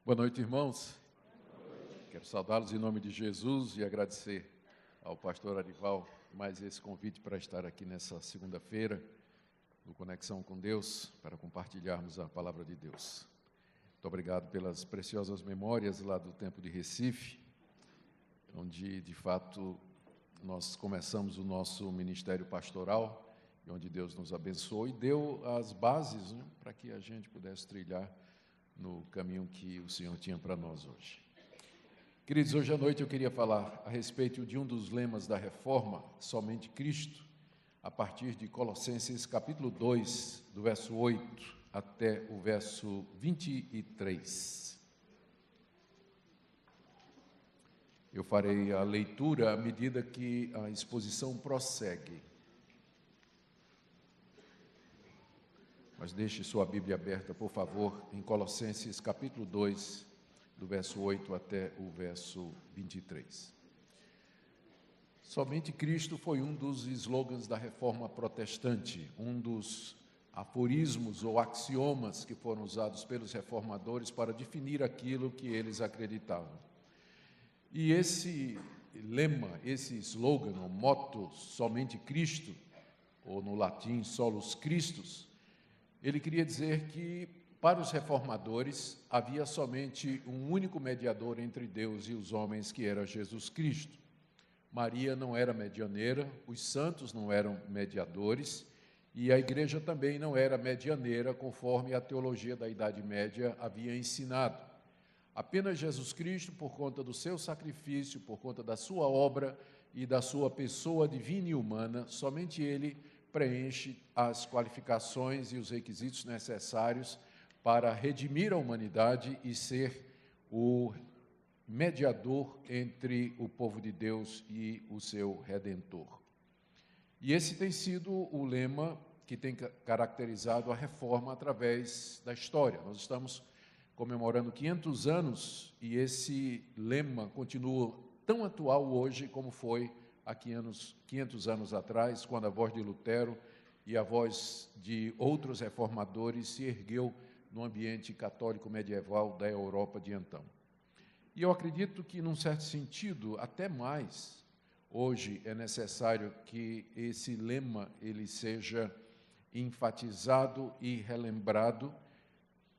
Boa noite, irmãos. Quero saudá-los em nome de Jesus e agradecer ao pastor Arival mais esse convite para estar aqui nessa segunda-feira, no Conexão com Deus, para compartilharmos a palavra de Deus. Muito obrigado pelas preciosas memórias lá do tempo de Recife, onde, de fato, nós começamos o nosso ministério pastoral, e onde Deus nos abençoou e deu as bases, para que a gente pudesse trilhar no caminho que o Senhor tinha para nós hoje. Queridos, hoje à noite eu queria falar a respeito de um dos lemas da Reforma, somente Cristo, a partir de Colossenses capítulo 2, do verso 8 até o verso 23. Eu farei a leitura à medida que a exposição prossegue. Mas deixe sua Bíblia aberta, por favor, em Colossenses capítulo 2, do verso 8 até o verso 23. Somente Cristo foi um dos slogans da Reforma Protestante, um dos aforismos ou axiomas que foram usados pelos reformadores para definir aquilo que eles acreditavam. E esse lema, esse slogan, o motto, somente Cristo, ou no latim, solus Christus, ele queria dizer que, para os reformadores, havia somente um único mediador entre Deus e os homens, que era Jesus Cristo. Maria não era medianeira, os santos não eram mediadores, e a igreja também não era medianeira, conforme a teologia da Idade Média havia ensinado. Apenas Jesus Cristo, por conta do seu sacrifício, por conta da sua obra e da sua pessoa divina e humana, somente ele preenche as qualificações e os requisitos necessários para redimir a humanidade e ser o mediador entre o povo de Deus e o seu Redentor. E esse tem sido o lema que tem caracterizado a reforma através da história. Nós estamos comemorando 500 anos e esse lema continua tão atual hoje como foi há 500 anos atrás, quando a voz de Lutero e a voz de outros reformadores se ergueu no ambiente católico medieval da Europa de então. E eu acredito que, num certo sentido, até mais, hoje é necessário que esse lema ele seja enfatizado e relembrado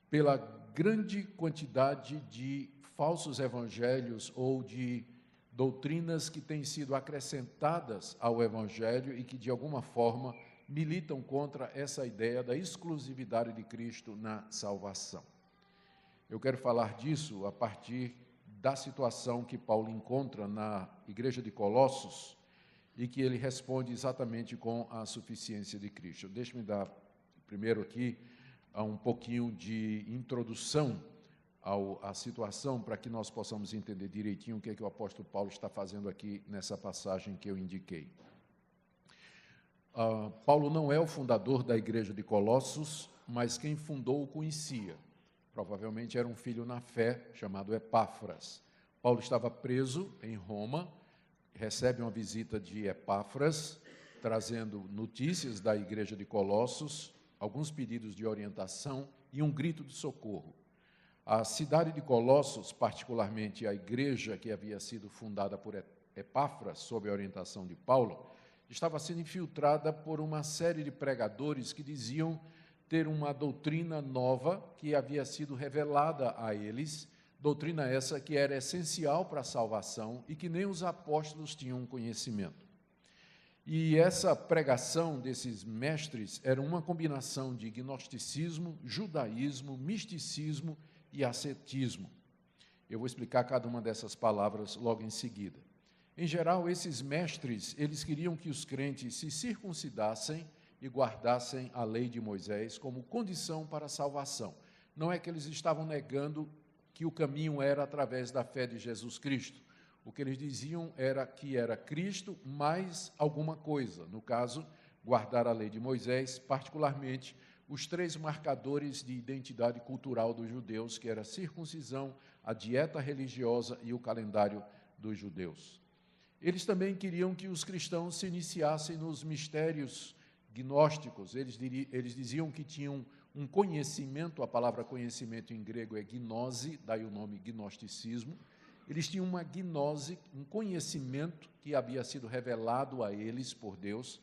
pela grande quantidade de falsos evangelhos ou de doutrinas que têm sido acrescentadas ao Evangelho e que, de alguma forma, militam contra essa ideia da exclusividade de Cristo na salvação. Eu quero falar disso a partir da situação que Paulo encontra na igreja de Colossos e que ele responde exatamente com a suficiência de Cristo. Deixe-me dar primeiro aqui um pouquinho de introdução à situação, para que nós possamos entender direitinho o que é que o apóstolo Paulo está fazendo aqui nessa passagem que eu indiquei. Paulo não é o fundador da igreja de Colossos, mas quem fundou o conhecia. Provavelmente era um filho na fé, chamado Epáfras. Paulo estava preso em Roma, recebe uma visita de Epáfras, trazendo notícias da igreja de Colossos, alguns pedidos de orientação e um grito de socorro. A cidade de Colossos, particularmente a igreja que havia sido fundada por Epáfras, sob a orientação de Paulo, estava sendo infiltrada por uma série de pregadores que diziam ter uma doutrina nova que havia sido revelada a eles, doutrina essa que era essencial para a salvação e que nem os apóstolos tinham conhecimento. E essa pregação desses mestres era uma combinação de gnosticismo, judaísmo, misticismo e ascetismo. Eu vou explicar cada uma dessas palavras logo em seguida. Em geral, esses mestres, eles queriam que os crentes se circuncidassem e guardassem a lei de Moisés como condição para a salvação. Não é que eles estavam negando que o caminho era através da fé de Jesus Cristo. O que eles diziam era que era Cristo mais alguma coisa. No caso, guardar a lei de Moisés, particularmente os 3 marcadores de identidade cultural dos judeus, que era a circuncisão, a dieta religiosa e o calendário dos judeus. Eles também queriam que os cristãos se iniciassem nos mistérios gnósticos. Eles diziam que tinham um conhecimento, a palavra conhecimento em grego é gnose, daí o nome gnosticismo. Eles tinham uma gnose, um conhecimento que havia sido revelado a eles por Deus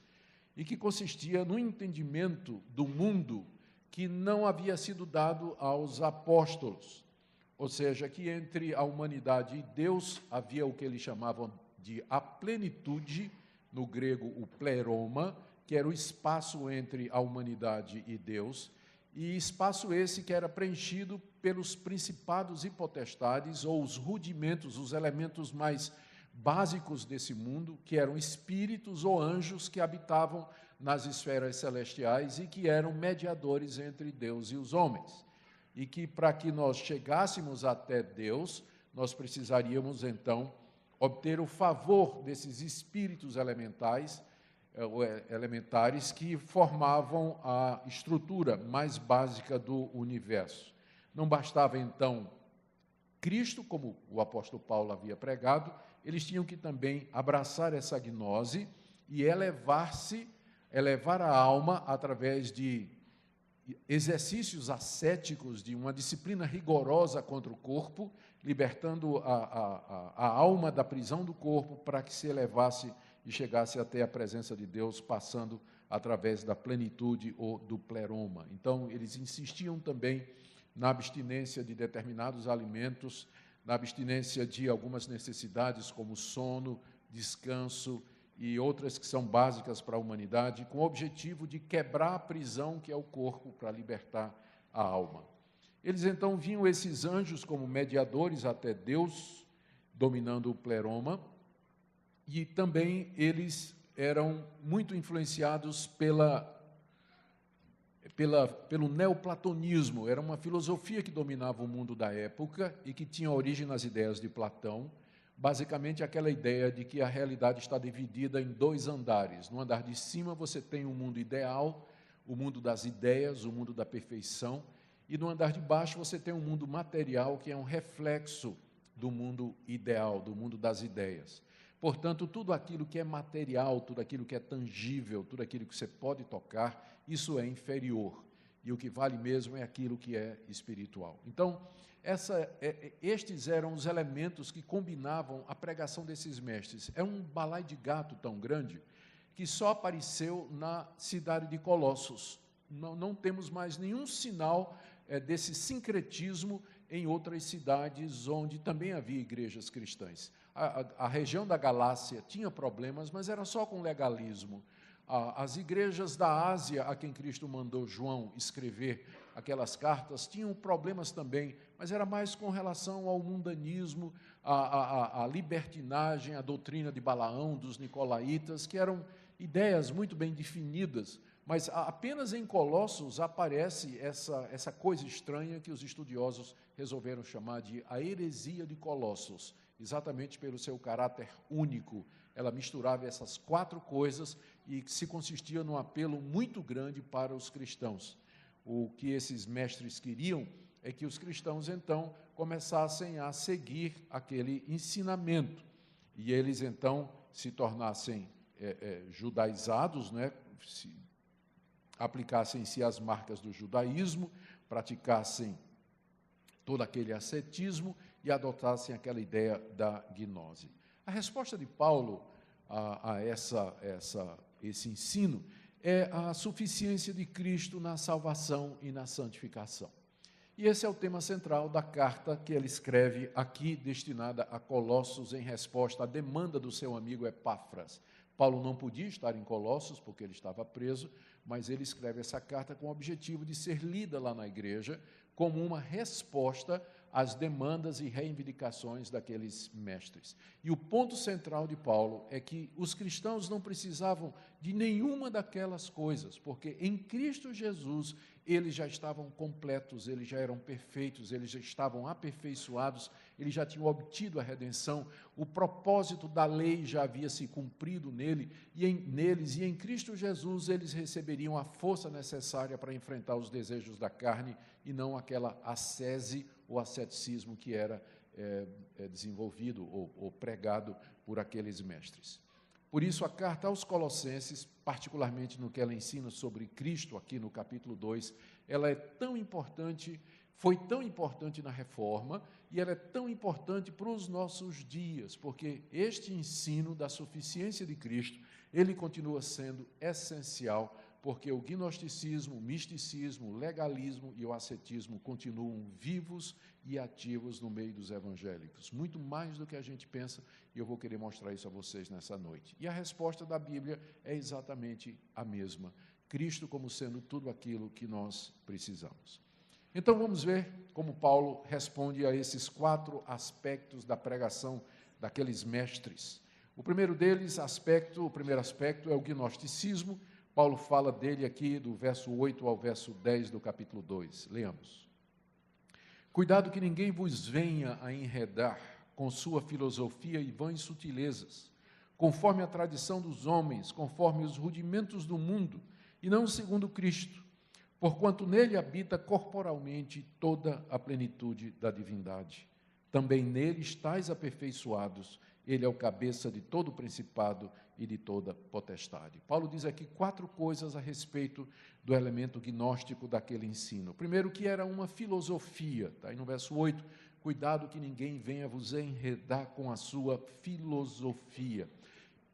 e que consistia no entendimento do mundo que não havia sido dado aos apóstolos. Ou seja, que entre a humanidade e Deus havia o que eles chamavam de a plenitude, no grego o pleroma, que era o espaço entre a humanidade e Deus, e espaço esse que era preenchido pelos principados e potestades, ou os rudimentos, os elementos mais básicos desse mundo, que eram espíritos ou anjos que habitavam nas esferas celestiais e que eram mediadores entre Deus e os homens. E que, para que nós chegássemos até Deus, nós precisaríamos, então, obter o favor desses espíritos elementares que formavam a estrutura mais básica do universo. Não bastava, então, Cristo, como o apóstolo Paulo havia pregado, eles tinham que também abraçar essa gnose e elevar a alma através de exercícios ascéticos, de uma disciplina rigorosa contra o corpo, libertando a alma da prisão do corpo para que se elevasse e chegasse até a presença de Deus, passando através da plenitude ou do pleroma. Então, eles insistiam também na abstinência de determinados alimentos, na abstinência de algumas necessidades, como sono, descanso e outras que são básicas para a humanidade, com o objetivo de quebrar a prisão que é o corpo, para libertar a alma. Eles, então, viam esses anjos como mediadores até Deus, dominando o pleroma, e também eles eram muito influenciados pelo neoplatonismo. Era uma filosofia que dominava o mundo da época e que tinha origem nas ideias de Platão, basicamente aquela ideia de que a realidade está dividida em dois andares. No andar de cima você tem o mundo ideal, o mundo das ideias, o mundo da perfeição, e no andar de baixo você tem um mundo material que é um reflexo do mundo ideal, do mundo das ideias. Portanto, tudo aquilo que é material, tudo aquilo que é tangível, tudo aquilo que você pode tocar, isso é inferior. E o que vale mesmo é aquilo que é espiritual. Então, estes eram os elementos que combinavam a pregação desses mestres. É um balaio de gato tão grande que só apareceu na cidade de Colossos. Não temos mais nenhum sinal desse sincretismo em outras cidades onde também havia igrejas cristãs. A região da Galácia tinha problemas, mas era só com legalismo. As igrejas da Ásia, a quem Cristo mandou João escrever aquelas cartas, tinham problemas também, mas era mais com relação ao mundanismo, à libertinagem, à doutrina de Balaão, dos nicolaítas, que eram ideias muito bem definidas, mas apenas em Colossos aparece essa coisa estranha que os estudiosos resolveram chamar de a heresia de Colossos, exatamente pelo seu caráter único. Ela misturava essas quatro coisas e se consistia num apelo muito grande para os cristãos. O que esses mestres queriam é que os cristãos, então, começassem a seguir aquele ensinamento e eles, então, se tornassem judaizados, né? Aplicassem-se as marcas do judaísmo, praticassem todo aquele ascetismo e adotassem aquela ideia da gnose. A resposta de Paulo a esse ensino é a suficiência de Cristo na salvação e na santificação. E esse é o tema central da carta que ele escreve aqui, destinada a Colossos, em resposta à demanda do seu amigo Epáfras. Paulo não podia estar em Colossos, porque ele estava preso, mas ele escreve essa carta com o objetivo de ser lida lá na igreja como uma resposta às demandas e reivindicações daqueles mestres. E o ponto central de Paulo é que os cristãos não precisavam de nenhuma daquelas coisas, porque em Cristo Jesus eles já estavam completos, eles já eram perfeitos, eles já estavam aperfeiçoados, eles já tinham obtido a redenção, o propósito da lei já havia se cumprido neles, e em Cristo Jesus eles receberiam a força necessária para enfrentar os desejos da carne e não aquela ascese ou asceticismo que era desenvolvido ou pregado por aqueles mestres. Por isso, a carta aos Colossenses, particularmente no que ela ensina sobre Cristo, aqui no capítulo 2, ela é tão importante, foi tão importante na Reforma, e ela é tão importante para os nossos dias, porque este ensino da suficiência de Cristo, ele continua sendo essencial, porque o gnosticismo, o misticismo, o legalismo e o ascetismo continuam vivos e ativos no meio dos evangélicos, muito mais do que a gente pensa, e eu vou querer mostrar isso a vocês nessa noite. E a resposta da Bíblia é exatamente a mesma, Cristo como sendo tudo aquilo que nós precisamos. Então vamos ver como Paulo responde a esses 4 aspectos da pregação daqueles mestres. O primeiro deles, o primeiro aspecto é o gnosticismo. Paulo fala dele aqui do verso 8 ao verso 10 do capítulo 2. Leamos. Cuidado que ninguém vos venha a enredar com sua filosofia e vãs sutilezas, conforme a tradição dos homens, conforme os rudimentos do mundo, e não segundo Cristo, porquanto nele habita corporalmente toda a plenitude da divindade. Também nele estáis aperfeiçoados, ele é o cabeça de todo o principado e de toda potestade. Paulo diz aqui 4 coisas a respeito do elemento gnóstico daquele ensino. Primeiro, que era uma filosofia, está aí no verso 8, cuidado que ninguém venha vos enredar com a sua filosofia.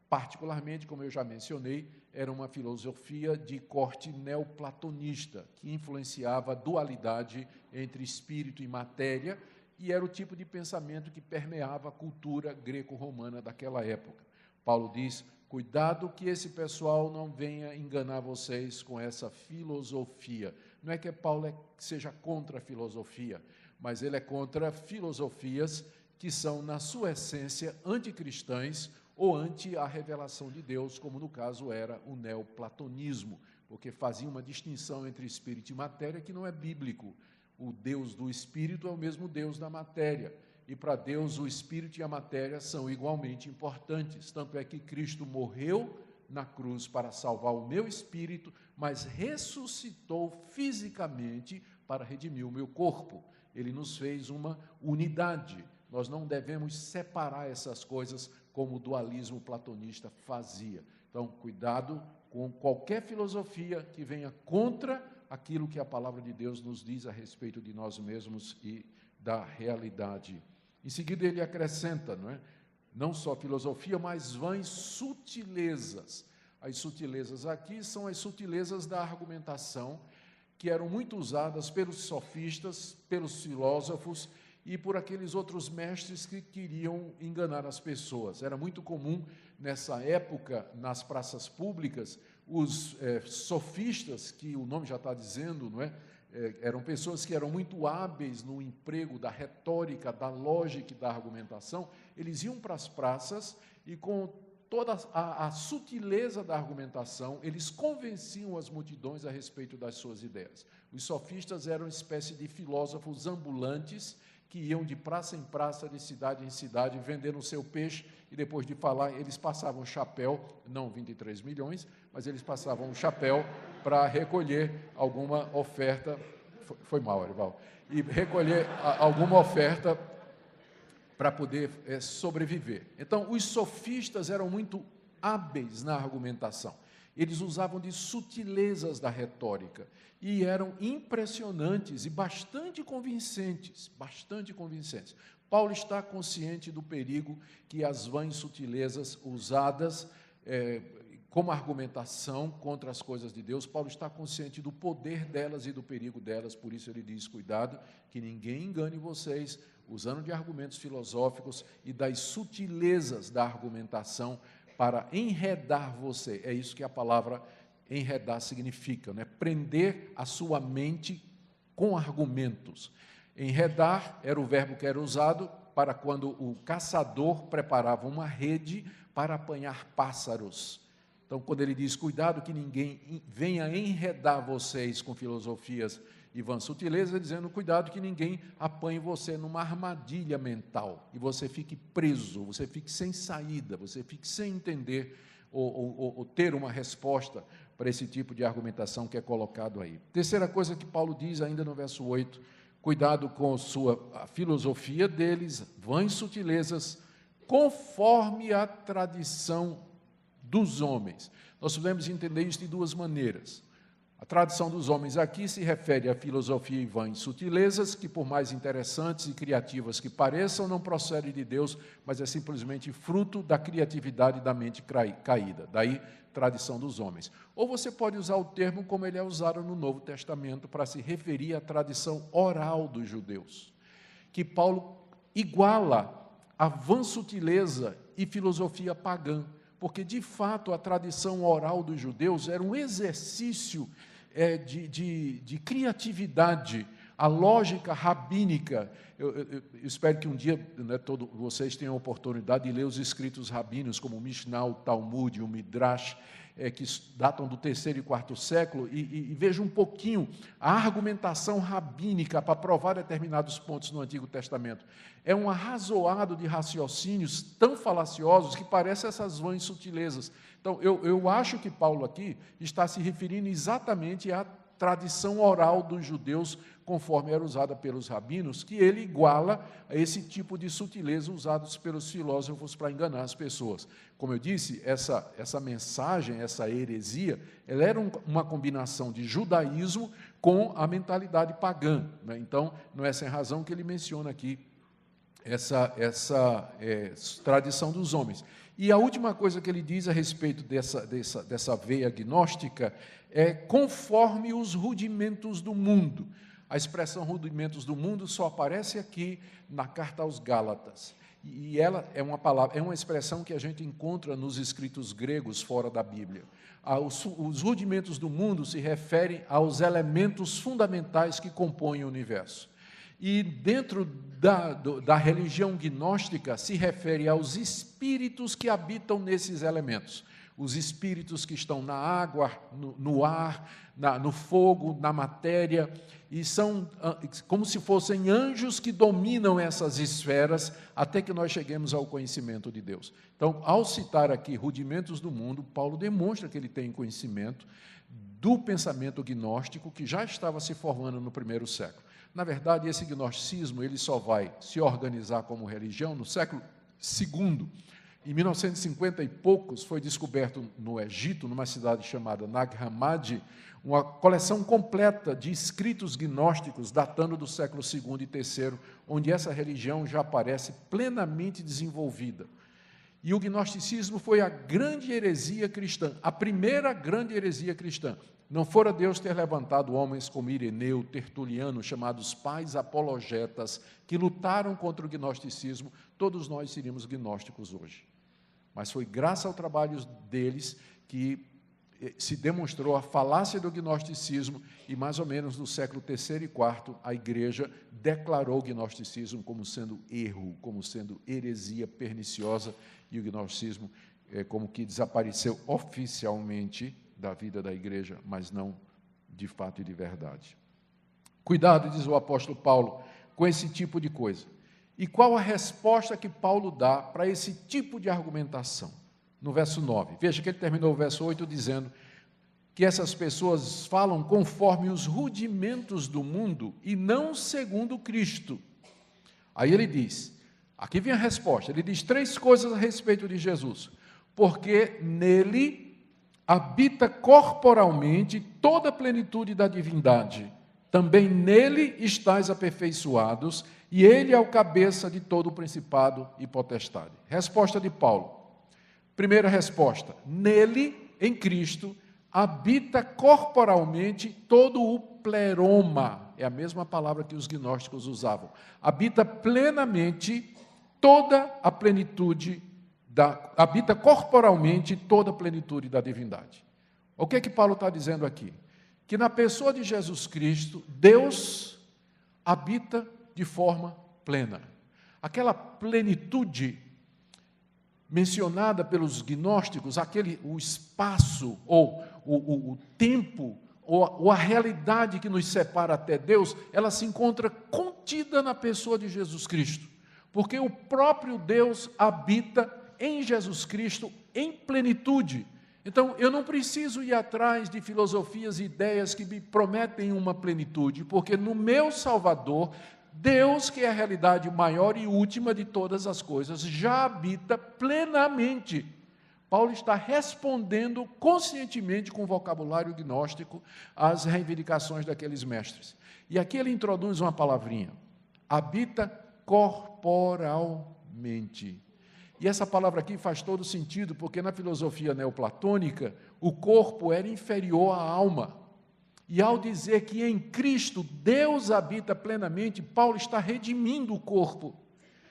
Particularmente, como eu já mencionei, era uma filosofia de corte neoplatonista, que influenciava a dualidade entre espírito e matéria, e era o tipo de pensamento que permeava a cultura greco-romana daquela época. Paulo diz, cuidado que esse pessoal não venha enganar vocês com essa filosofia. Não é que Paulo seja contra a filosofia, mas ele é contra filosofias que são, na sua essência, anticristãs ou anti a revelação de Deus, como no caso era o neoplatonismo, porque fazia uma distinção entre espírito e matéria que não é bíblico. O Deus do espírito é o mesmo Deus da matéria, e para Deus o espírito e a matéria são igualmente importantes, tanto é que Cristo morreu na cruz para salvar o meu espírito, mas ressuscitou fisicamente para redimir o meu corpo. Ele nos fez uma unidade, nós não devemos separar essas coisas como o dualismo platonista fazia. Então, cuidado com qualquer filosofia que venha contra aquilo que a palavra de Deus nos diz a respeito de nós mesmos e da realidade. Em seguida, ele acrescenta, não só filosofia, mas vãs sutilezas. As sutilezas aqui são as sutilezas da argumentação, que eram muito usadas pelos sofistas, pelos filósofos e por aqueles outros mestres que queriam enganar as pessoas. Era muito comum, nessa época, nas praças públicas, os sofistas, que o nome já está dizendo, eram pessoas que eram muito hábeis no emprego da retórica, da lógica e da argumentação. Eles iam para as praças e, com toda a sutileza da argumentação, eles convenciam as multidões a respeito das suas ideias. Os sofistas eram uma espécie de filósofos ambulantes que iam de praça em praça, de cidade em cidade, vendendo o seu peixe, e depois de falar, eles passavam o chapéu, não 23 milhões, mas eles passavam o chapéu para recolher alguma oferta, foi mal, Arival, e recolher alguma oferta para poder sobreviver. Então, os sofistas eram muito hábeis na argumentação. Eles usavam de sutilezas da retórica e eram impressionantes e bastante convincentes, Paulo está consciente do perigo que as vãs sutilezas usadas como argumentação contra as coisas de Deus, Paulo está consciente do poder delas e do perigo delas, por isso ele diz, cuidado, que ninguém engane vocês, usando de argumentos filosóficos e das sutilezas da argumentação para enredar você. É isso que a palavra enredar significa, prender a sua mente com argumentos. Enredar era o verbo que era usado para quando o caçador preparava uma rede para apanhar pássaros. Então, quando ele diz, cuidado que ninguém venha enredar vocês com filosofias e vãs sutilezas, dizendo, cuidado que ninguém apanhe você numa armadilha mental, e você fique preso, você fique sem saída, você fique sem entender ou ter uma resposta para esse tipo de argumentação que é colocado aí. Terceira coisa que Paulo diz ainda no verso 8, cuidado com a filosofia deles, vãs sutilezas, conforme a tradição dos homens. Nós podemos entender isso de duas maneiras. A tradição dos homens aqui se refere à filosofia e vãs sutilezas, que por mais interessantes e criativas que pareçam, não procedem de Deus, mas é simplesmente fruto da criatividade da mente caída. Daí, tradição dos homens. Ou você pode usar o termo como ele é usado no Novo Testamento, para se referir à tradição oral dos judeus, que Paulo iguala a vã sutileza e filosofia pagã, porque, de fato, a tradição oral dos judeus era um exercício de criatividade, a lógica rabínica. Eu espero que um dia, né, vocês tenham a oportunidade de ler os escritos rabinos, como o Mishnah, o Talmud, o Midrash, que datam do 3º e 4º século, e vejam um pouquinho a argumentação rabínica para provar determinados pontos no Antigo Testamento. É um arrazoado de raciocínios tão falaciosos que parecem essas vãs sutilezas. Então, eu acho que Paulo aqui está se referindo exatamente à tradição oral dos judeus, conforme era usada pelos rabinos, que ele iguala a esse tipo de sutileza usados pelos filósofos para enganar as pessoas. Como eu disse, essa mensagem, essa heresia, ela era uma combinação de judaísmo com a mentalidade pagã, né? Então, não é sem razão que ele menciona aqui essa tradição dos homens. E a última coisa que ele diz a respeito dessa veia gnóstica é conforme os rudimentos do mundo. A expressão rudimentos do mundo só aparece aqui na carta aos Gálatas. E ela é uma expressão que a gente encontra nos escritos gregos fora da Bíblia. Os rudimentos do mundo se referem aos elementos fundamentais que compõem o universo. E dentro da religião gnóstica se refere aos espíritos que habitam nesses elementos. Os espíritos que estão na água, no ar, no fogo, na matéria, e são como se fossem anjos que dominam essas esferas até que nós cheguemos ao conhecimento de Deus. Então, ao citar aqui rudimentos do mundo, Paulo demonstra que ele tem conhecimento do pensamento gnóstico que já estava se formando no 1º século. Na verdade, esse gnosticismo ele só vai se organizar como religião no século II. Em 1950 e poucos, foi descoberto no Egito, numa cidade chamada Nag Hammadi, uma coleção completa de escritos gnósticos datando do século II e III, onde essa religião já aparece plenamente desenvolvida. E o gnosticismo foi a grande heresia cristã, a primeira grande heresia cristã. Não fora Deus ter levantado homens como Ireneu, Tertuliano, chamados pais apologetas, que lutaram contra o gnosticismo, todos nós seríamos gnósticos hoje. Mas foi graças ao trabalho deles que se demonstrou a falácia do gnosticismo e, mais ou menos no século III e IV, a Igreja declarou o gnosticismo como sendo erro, como sendo heresia perniciosa, e o gnosticismo como que desapareceu oficialmente da vida da Igreja, mas não de fato e de verdade. Cuidado, diz o apóstolo Paulo, com esse tipo de coisa. E qual a resposta que Paulo dá para esse tipo de argumentação? No verso 9. Veja que ele terminou o verso 8 dizendo que essas pessoas falam conforme os rudimentos do mundo e não segundo Cristo. Aí ele diz, aqui vem a resposta, ele diz 3 coisas a respeito de Jesus. Porque nele habita corporalmente toda a plenitude da divindade. Também nele estáis aperfeiçoados, e ele é o cabeça de todo o principado e potestade. Resposta de Paulo. Primeira resposta, nele, em Cristo, habita corporalmente todo o pleroma, é a mesma palavra que os gnósticos usavam, habita plenamente toda a plenitude, habita corporalmente toda a plenitude da divindade. O que é que Paulo está dizendo aqui? Que na pessoa de Jesus Cristo, Deus habita de forma plena. Aquela plenitude mencionada pelos gnósticos, o espaço, ou o tempo, ou a realidade que nos separa até Deus, ela se encontra contida na pessoa de Jesus Cristo, porque o próprio Deus habita em Jesus Cristo em plenitude. Então, eu não preciso ir atrás de filosofias e ideias que me prometem uma plenitude, porque no meu Salvador, Deus, que é a realidade maior e última de todas as coisas, já habita plenamente. Paulo está respondendo conscientemente com vocabulário gnóstico às reivindicações daqueles mestres. E aqui ele introduz uma palavrinha, habita corporalmente. E essa palavra aqui faz todo sentido, porque na filosofia neoplatônica, o corpo era inferior à alma. E ao dizer que em Cristo Deus habita plenamente, Paulo está redimindo o corpo,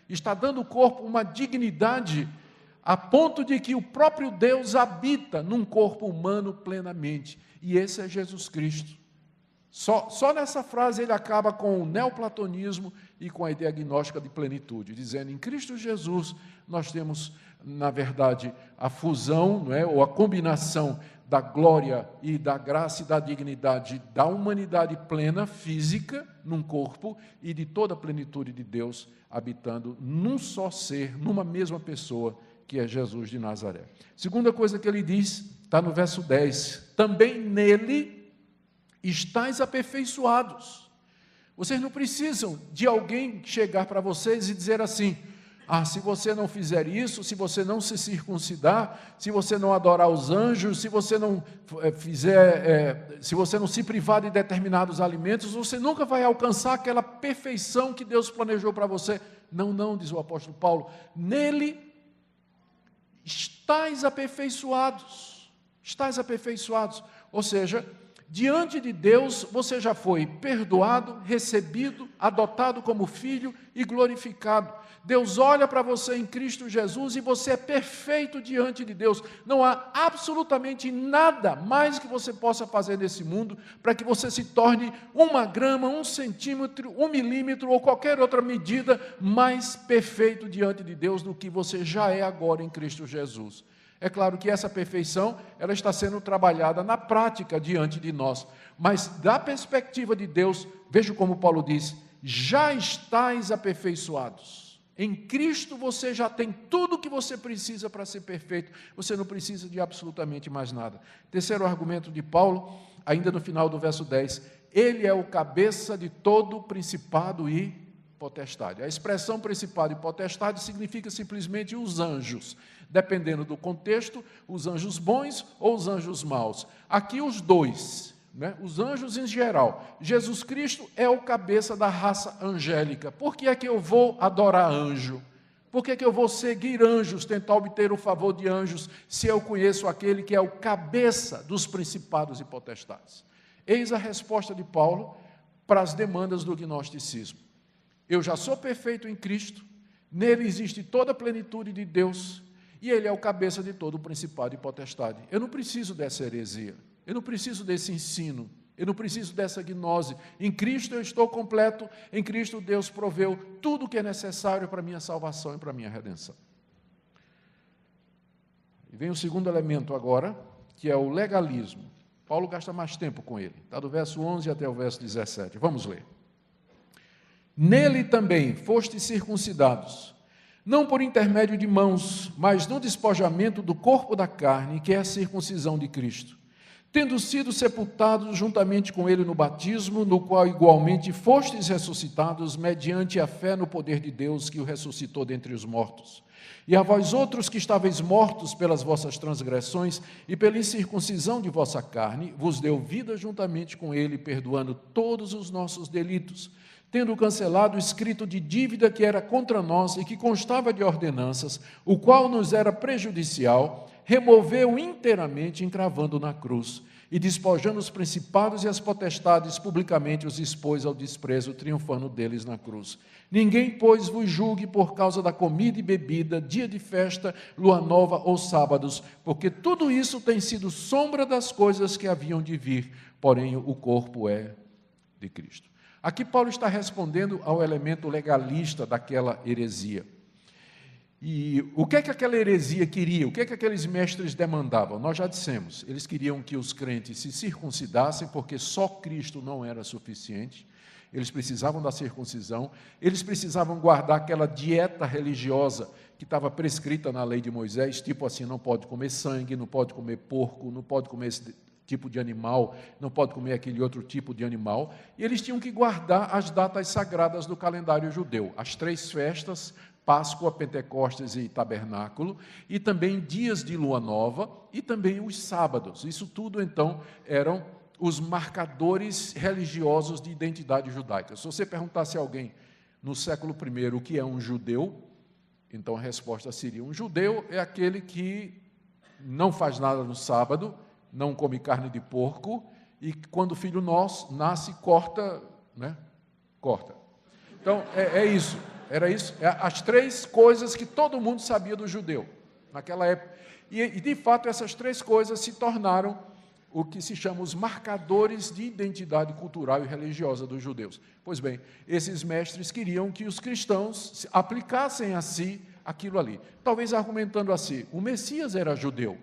está dando ao corpo uma dignidade, a ponto de que o próprio Deus habita num corpo humano plenamente. E esse é Jesus Cristo. Só nessa frase ele acaba com o neoplatonismo e com a ideia gnóstica de plenitude, dizendo, em Cristo Jesus nós temos, na verdade, a fusão, não é, ou a combinação da glória e da graça e da dignidade da humanidade plena, física, num corpo, e de toda a plenitude de Deus habitando num só ser, numa mesma pessoa, que é Jesus de Nazaré. Segunda coisa que ele diz, está no verso 10, também nele estáis aperfeiçoados. Vocês não precisam de alguém chegar para vocês e dizer assim, se você não fizer isso, se você não se circuncidar, se você não adorar os anjos, se você não se você não se privar de determinados alimentos, você nunca vai alcançar aquela perfeição que Deus planejou para você. Não, diz o apóstolo Paulo, nele estáis aperfeiçoados. Estáis aperfeiçoados. Ou seja, diante de Deus, você já foi perdoado, recebido, adotado como filho e glorificado. Deus olha para você em Cristo Jesus e você é perfeito diante de Deus. Não há absolutamente nada mais que você possa fazer nesse mundo para que você se torne 1 grama, 1 centímetro, 1 milímetro ou qualquer outra medida mais perfeito diante de Deus do que você já é agora em Cristo Jesus. É claro que essa perfeição, ela está sendo trabalhada na prática diante de nós, mas da perspectiva de Deus, veja como Paulo diz, já estáis aperfeiçoados. Em Cristo você já tem tudo o que você precisa para ser perfeito, você não precisa de absolutamente mais nada. Terceiro argumento de Paulo, ainda no final do verso 10, ele é o cabeça de todo principado e potestade. A expressão principado e potestade significa simplesmente os anjos, dependendo do contexto, os anjos bons ou os anjos maus. Aqui os dois, né? Os anjos em geral. Jesus Cristo é o cabeça da raça angélica. Por que é que eu vou adorar anjo? Por que é que eu vou seguir anjos, tentar obter o favor de anjos, se eu conheço aquele que é o cabeça dos principados e potestades? Eis a resposta de Paulo para as demandas do gnosticismo. Eu já sou perfeito em Cristo, nele existe toda a plenitude de Deus, e ele é o cabeça de todo o principado e potestade. Eu não preciso dessa heresia, eu não preciso desse ensino, eu não preciso dessa gnose. Em Cristo eu estou completo, em Cristo Deus proveu tudo o que é necessário para a minha salvação e para a minha redenção. E vem o segundo elemento agora, que é o legalismo. Paulo gasta mais tempo com ele, está do verso 11 até o verso 17. Vamos ler. Nele também fostes circuncidados, não por intermédio de mãos, mas no despojamento do corpo da carne, que é a circuncisão de Cristo, tendo sido sepultados juntamente com ele no batismo, no qual igualmente fostes ressuscitados, mediante a fé no poder de Deus, que o ressuscitou dentre os mortos. E a vós outros que estáveis mortos pelas vossas transgressões e pela incircuncisão de vossa carne, vos deu vida juntamente com ele, perdoando todos os nossos delitos, tendo cancelado o escrito de dívida que era contra nós e que constava de ordenanças, o qual nos era prejudicial, removeu inteiramente, encravando na cruz, e despojando os principados e as potestades, publicamente os expôs ao desprezo, triunfando deles na cruz. Ninguém, pois, vos julgue por causa da comida e bebida, dia de festa, lua nova ou sábados, porque tudo isso tem sido sombra das coisas que haviam de vir, porém o corpo é de Cristo. Aqui Paulo está respondendo ao elemento legalista daquela heresia. E o que é que aquela heresia queria? O que é que aqueles mestres demandavam? Nós já dissemos, eles queriam que os crentes se circuncidassem, porque só Cristo não era suficiente. Eles precisavam da circuncisão, eles precisavam guardar aquela dieta religiosa que estava prescrita na lei de Moisés, tipo assim, não pode comer sangue, não pode comer porco, não pode comer esse tipo de animal, não pode comer aquele outro tipo de animal, e eles tinham que guardar as datas sagradas do calendário judeu, as 3 festas, Páscoa, Pentecostes e Tabernáculo, e também dias de lua nova, e também os sábados. Isso tudo, então, eram os marcadores religiosos de identidade judaica. Se você perguntasse a alguém no século I o que é um judeu, então a resposta seria: um judeu é aquele que não faz nada no sábado, não come carne de porco, e quando o filho nasce, corta, né? Corta. Então, é isso. Era isso, as três coisas que todo mundo sabia do judeu naquela época. E, de fato, essas três coisas se tornaram o que se chama os marcadores de identidade cultural e religiosa dos judeus. Pois bem, esses mestres queriam que os cristãos aplicassem a si aquilo ali. Talvez argumentando assim: o Messias era judeu.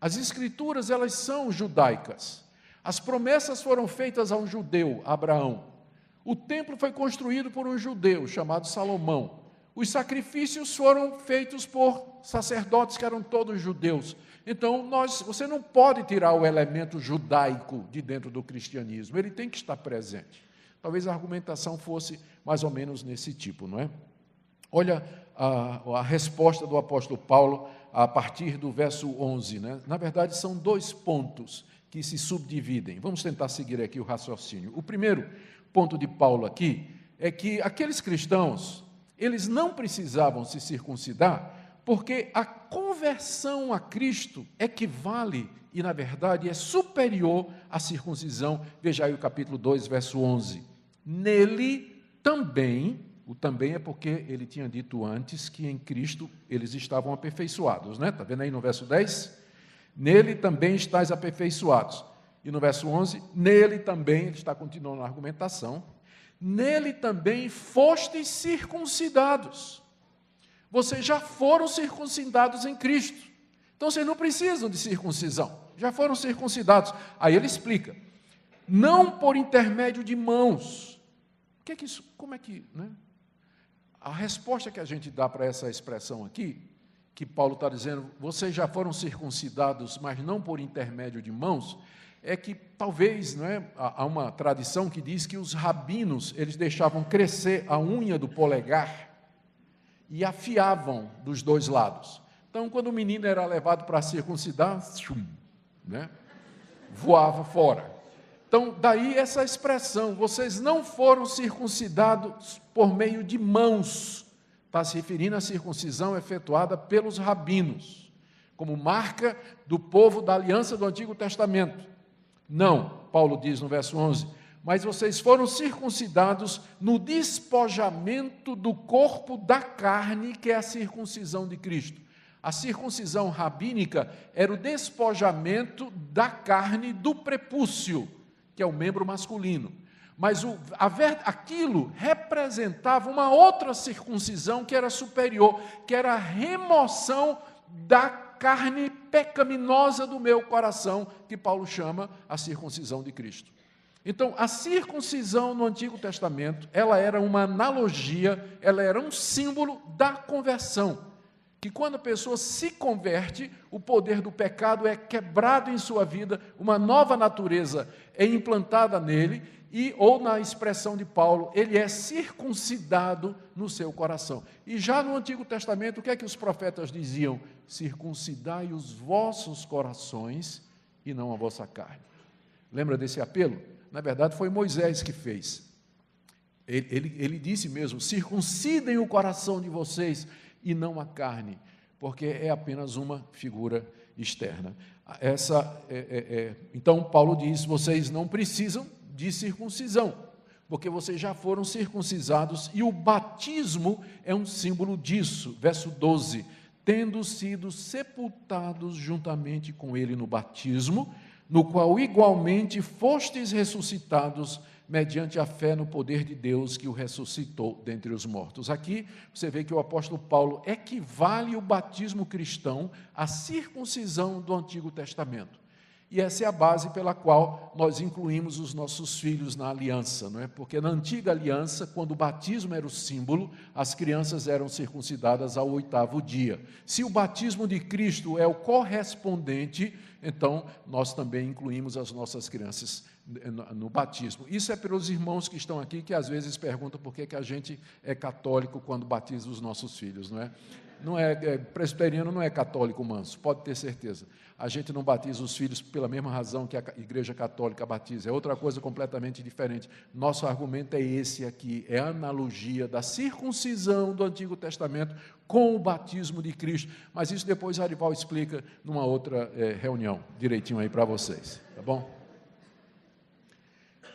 As escrituras, elas são judaicas. As promessas foram feitas a um judeu, Abraão. O templo foi construído por um judeu chamado Salomão. Os sacrifícios foram feitos por sacerdotes que eram todos judeus. Então, você não pode tirar o elemento judaico de dentro do cristianismo, ele tem que estar presente. Talvez a argumentação fosse mais ou menos nesse tipo, não é? Olha a resposta do apóstolo Paulo a partir do verso 11, né? Na verdade, são 2 pontos que se subdividem. Vamos tentar seguir aqui o raciocínio. O primeiro ponto de Paulo aqui é que aqueles cristãos, eles não precisavam se circuncidar, porque a conversão a Cristo equivale e, na verdade, é superior à circuncisão. Veja aí o capítulo 2, verso 11. Nele também, o também é porque ele tinha dito antes que em Cristo eles estavam aperfeiçoados, né? Está vendo aí no verso 10? Nele também estáis aperfeiçoados. E no verso 11, nele também, ele está continuando a argumentação, nele também fostes circuncidados. Vocês já foram circuncidados em Cristo. Então, vocês não precisam de circuncisão. Já foram circuncidados. Aí ele explica. Não por intermédio de mãos. O que é que isso, como é que, né? A resposta que a gente dá para essa expressão aqui, que Paulo está dizendo, vocês já foram circuncidados, mas não por intermédio de mãos, é que talvez, não é, há uma tradição que diz que os rabinos, eles deixavam crescer a unha do polegar e afiavam dos 2 lados. Então, quando o menino era levado para circuncidar, né, voava fora. Então, daí essa expressão, vocês não foram circuncidados por meio de mãos, está se referindo à circuncisão efetuada pelos rabinos, como marca do povo da aliança do Antigo Testamento. Não, Paulo diz no verso 11, mas vocês foram circuncidados no despojamento do corpo da carne, que é a circuncisão de Cristo. A circuncisão rabínica era o despojamento da carne do prepúcio, que é o membro masculino. Mas aquilo representava uma outra circuncisão que era superior, que era a remoção da carne pecaminosa do meu coração, que Paulo chama a circuncisão de Cristo. Então, a circuncisão no Antigo Testamento, ela era uma analogia, ela era um símbolo da conversão, que quando a pessoa se converte, o poder do pecado é quebrado em sua vida, uma nova natureza é implantada nele, ou na expressão de Paulo, ele é circuncidado no seu coração. E já no Antigo Testamento, o que é que os profetas diziam? Circuncidai os vossos corações e não a vossa carne. Lembra desse apelo? Na verdade, foi Moisés que fez. Ele disse mesmo, circuncidem o coração de vocês e não a carne, porque é apenas uma figura externa. Então, Paulo diz, vocês não precisam de circuncisão, porque vocês já foram circuncisados, e o batismo é um símbolo disso. Verso 12, tendo sido sepultados juntamente com ele no batismo, no qual igualmente fostes ressuscitados mediante a fé no poder de Deus que o ressuscitou dentre os mortos. Aqui você vê que o apóstolo Paulo equivale o batismo cristão à circuncisão do Antigo Testamento. E essa é a base pela qual nós incluímos os nossos filhos na aliança, não é? Porque na antiga aliança, quando o batismo era o símbolo, as crianças eram circuncidadas ao 8º dia. Se o batismo de Cristo é o correspondente, então nós também incluímos as nossas crianças no batismo. Isso é pelos irmãos que estão aqui, que às vezes perguntam por que a gente é católico quando batiza os nossos filhos, não é? Presbiteriano não é católico manso, pode ter certeza. A gente não batiza os filhos pela mesma razão que a Igreja Católica batiza, é outra coisa completamente diferente. Nosso argumento é esse aqui, é a analogia da circuncisão do Antigo Testamento com o batismo de Cristo. Mas isso depois Arival explica numa outra reunião, direitinho aí para vocês, tá bom?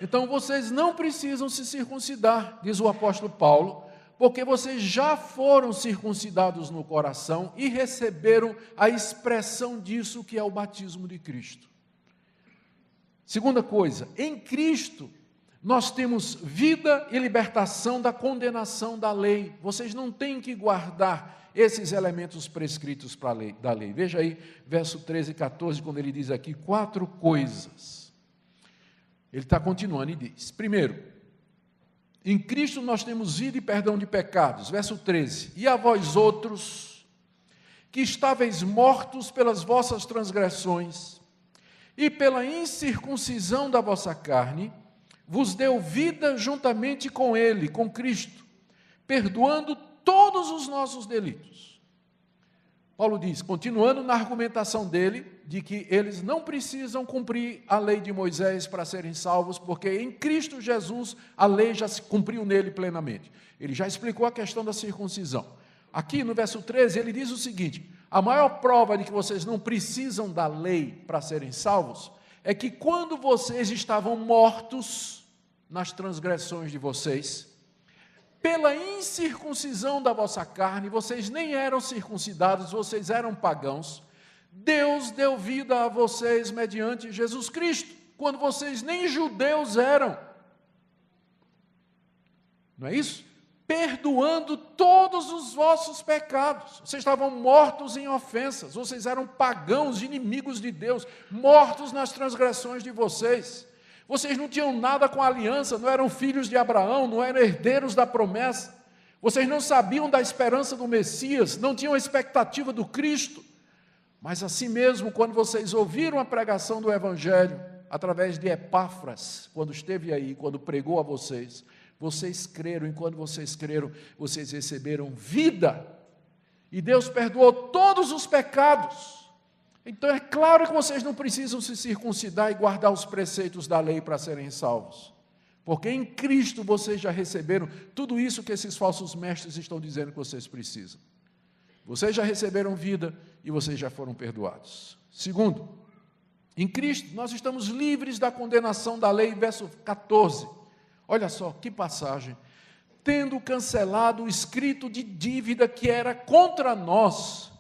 Então vocês não precisam se circuncidar, diz o apóstolo Paulo, porque vocês já foram circuncidados no coração e receberam a expressão disso que é o batismo de Cristo. Segunda coisa, em Cristo nós temos vida e libertação da condenação da lei. Vocês não têm que guardar esses elementos prescritos da lei. Veja aí, verso 13 e 14, quando ele diz aqui 4 coisas. Ele está continuando e diz, primeiro, em Cristo nós temos vida e perdão de pecados. Verso 13. E a vós outros, que estáveis mortos pelas vossas transgressões e pela incircuncisão da vossa carne, vos deu vida juntamente com Ele, com Cristo, perdoando todos os nossos delitos. Paulo diz, continuando na argumentação dele, de que eles não precisam cumprir a lei de Moisés para serem salvos, porque em Cristo Jesus a lei já se cumpriu nele plenamente. Ele já explicou a questão da circuncisão. Aqui no verso 13 ele diz o seguinte, a maior prova de que vocês não precisam da lei para serem salvos, é que quando vocês estavam mortos nas transgressões de vocês, pela incircuncisão da vossa carne, vocês nem eram circuncidados, vocês eram pagãos, Deus deu vida a vocês mediante Jesus Cristo, quando vocês nem judeus eram. Não é isso? Perdoando todos os vossos pecados. Vocês estavam mortos em ofensas, vocês eram pagãos, inimigos de Deus, mortos nas transgressões de vocês. Vocês não tinham nada com a aliança, não eram filhos de Abraão, não eram herdeiros da promessa. Vocês não sabiam da esperança do Messias, não tinham a expectativa do Cristo. Mas assim mesmo, quando vocês ouviram a pregação do Evangelho, através de Epáfras, quando esteve aí, quando pregou a vocês, vocês creram, e quando vocês creram, vocês receberam vida, e Deus perdoou todos os pecados. Então é claro que vocês não precisam se circuncidar e guardar os preceitos da lei para serem salvos, porque em Cristo vocês já receberam tudo isso que esses falsos mestres estão dizendo que vocês precisam. Vocês já receberam vida e vocês já foram perdoados. Segundo, em Cristo nós estamos livres da condenação da lei, verso 14. Olha só, que passagem. Tendo cancelado o escrito de dívida que era contra nós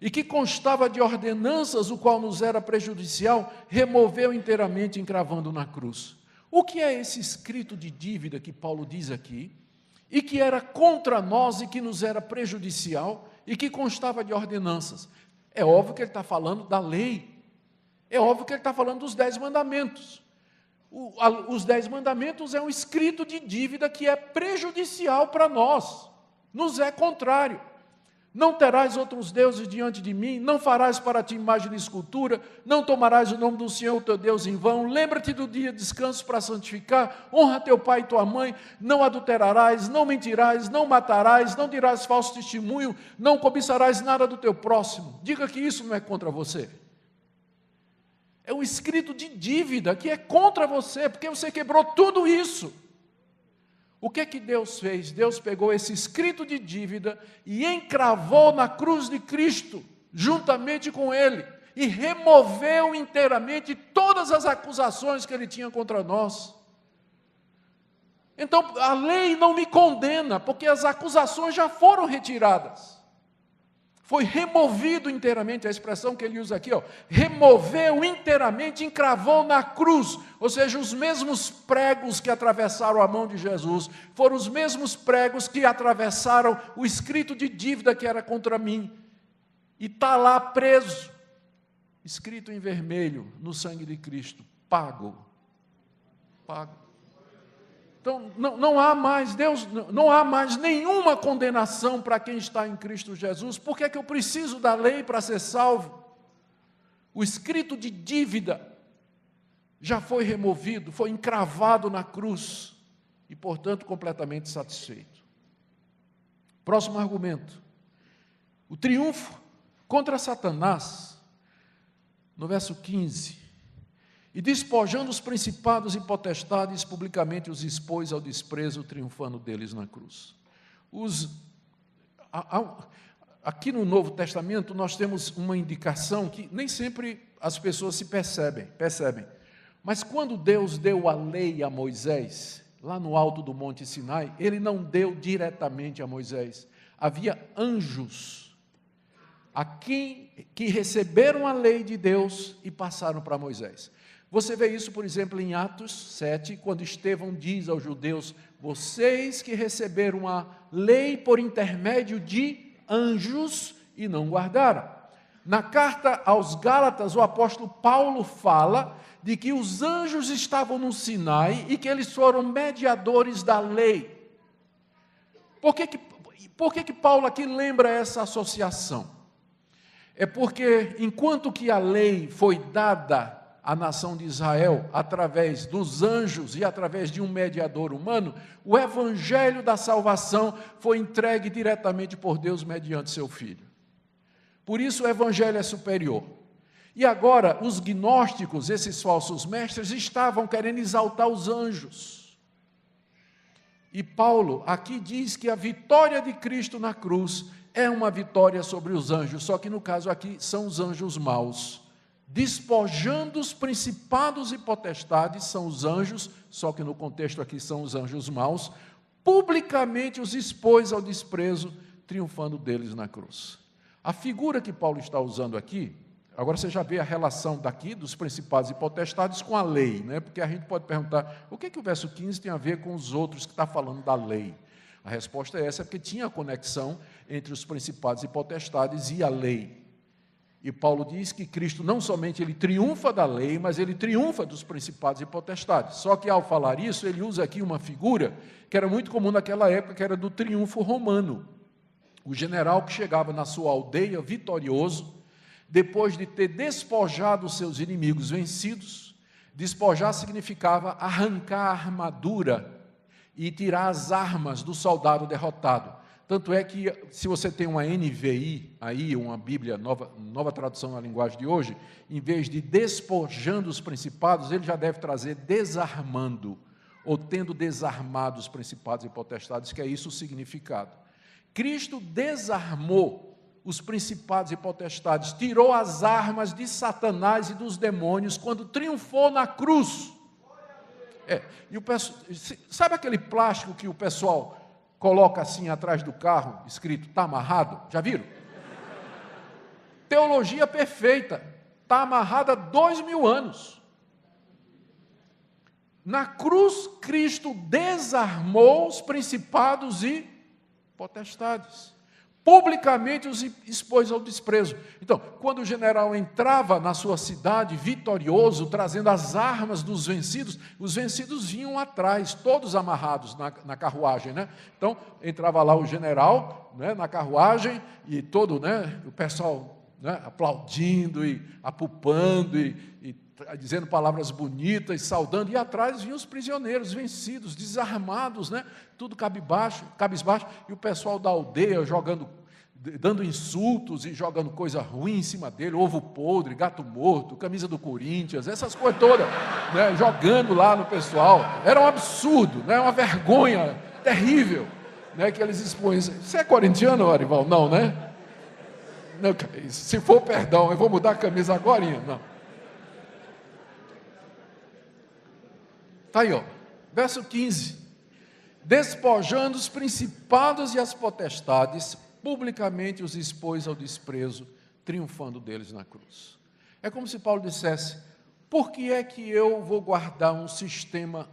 e que constava de ordenanças, o qual nos era prejudicial, removeu inteiramente, encravando na cruz. O que é esse escrito de dívida que Paulo diz aqui, e que era contra nós e que nos era prejudicial, e que constava de ordenanças? É óbvio que ele está falando da lei, é óbvio que ele está falando dos 10 mandamentos. Os 10 mandamentos é um escrito de dívida que é prejudicial para nós, nos é contrário. Não terás outros deuses diante de mim, não farás para ti imagem de escultura, não tomarás o nome do Senhor teu Deus em vão, lembra-te do dia de descanso para santificar, honra teu pai e tua mãe, não adulterarás, não mentirás, não matarás, não dirás falso testemunho, não cobiçarás nada do teu próximo. Diga que isso não é contra você. É um escrito de dívida que é contra você, porque você quebrou tudo isso. O que é que Deus fez? Deus pegou esse escrito de dívida e encravou na cruz de Cristo, juntamente com Ele, e removeu inteiramente todas as acusações que Ele tinha contra nós. Então, a lei não me condena, porque as acusações já foram retiradas. Foi removido inteiramente, a expressão que ele usa aqui, removeu inteiramente, encravou na cruz, ou seja, os mesmos pregos que atravessaram a mão de Jesus, foram os mesmos pregos que atravessaram o escrito de dívida que era contra mim, e está lá preso. escrito em vermelho no sangue de Cristo: pago. Pago. Então, não há mais, Deus, não há mais nenhuma condenação para quem está em Cristo Jesus. Por que é que eu preciso da lei para ser salvo? O escrito de dívida já foi removido, foi encravado na cruz e, portanto, completamente satisfeito. Próximo argumento. O triunfo contra Satanás, no verso 15. E despojando os principados e potestades, publicamente os expôs ao desprezo, triunfando deles na cruz. Aqui no Novo Testamento nós temos uma indicação que nem sempre as pessoas se percebem. Mas quando Deus deu a lei a Moisés, lá no alto do Monte Sinai, Ele não deu diretamente a Moisés. Havia anjos que receberam a lei de Deus e passaram para Moisés. Você vê isso, por exemplo, em Atos 7, quando Estevão diz aos judeus: vocês que receberam a lei por intermédio de anjos e não guardaram. Na carta aos Gálatas, o apóstolo Paulo fala de que os anjos estavam no Sinai e que eles foram mediadores da lei. Por que Paulo aqui lembra essa associação? É porque, enquanto que a lei foi dada à nação de Israel através dos anjos e através de um mediador humano, o evangelho da salvação foi entregue diretamente por Deus mediante seu Filho. Por isso o evangelho é superior. E agora os gnósticos, esses falsos mestres, estavam querendo exaltar os anjos. E Paulo aqui diz que a vitória de Cristo na cruz é uma vitória sobre os anjos, só que no caso aqui são os anjos maus. Despojando os principados e potestades, são os anjos, só que no contexto aqui são os anjos maus, publicamente os expôs ao desprezo, triunfando deles na cruz. A figura que Paulo está usando aqui, agora você já vê a relação daqui dos principados e potestades com a lei, né? Porque a gente pode perguntar, o que o verso 15 tem a ver com os outros que está falando da lei? A resposta é essa, porque tinha conexão entre os principados e potestades e a lei. E Paulo diz que Cristo não somente ele triunfa da lei, mas ele triunfa dos principados e potestades. Só que ao falar isso, ele usa aqui uma figura que era muito comum naquela época, que era do triunfo romano. O general que chegava na sua aldeia vitorioso, depois de ter despojado os seus inimigos vencidos. Despojar significava arrancar a armadura e tirar as armas do soldado derrotado. Tanto é que, se você tem uma NVI, aí, uma Bíblia, nova tradução na linguagem de hoje, em vez de despojando os principados, ele já deve trazer desarmando, ou tendo desarmado os principados e potestades, que é isso o significado. Cristo desarmou os principados e potestades, tirou as armas de Satanás e dos demônios, quando triunfou na cruz. Sabe aquele plástico que o pessoal coloca assim atrás do carro, escrito, está amarrado? Já viram? Teologia perfeita, está amarrada há 2000 anos. Na cruz, Cristo desarmou os principados e potestades. Publicamente os expôs ao desprezo. Então, quando o general entrava na sua cidade vitorioso, trazendo as armas dos vencidos, os vencidos vinham atrás, todos amarrados na carruagem, né? Então, entrava lá o general, né, na carruagem, e todo, né, o pessoal, né, aplaudindo e apupando e dizendo palavras bonitas, saudando, e atrás vinham os prisioneiros vencidos, desarmados, né? Tudo cabisbaixo, e o pessoal da aldeia dando insultos e jogando coisa ruim em cima dele, ovo podre, gato morto, camisa do Corinthians, essas coisas todas, né? Jogando lá no pessoal. Era um absurdo, né? Uma vergonha terrível, né? Que eles expõem. Você é corintiano, Arival? Não, né? Não, se for, perdão, eu vou mudar a camisa agora, não. Está aí, ó, verso 15. Despojando os principados e as potestades, publicamente os expôs ao desprezo, triunfando deles na cruz. É como se Paulo dissesse, por que é que eu vou guardar um sistema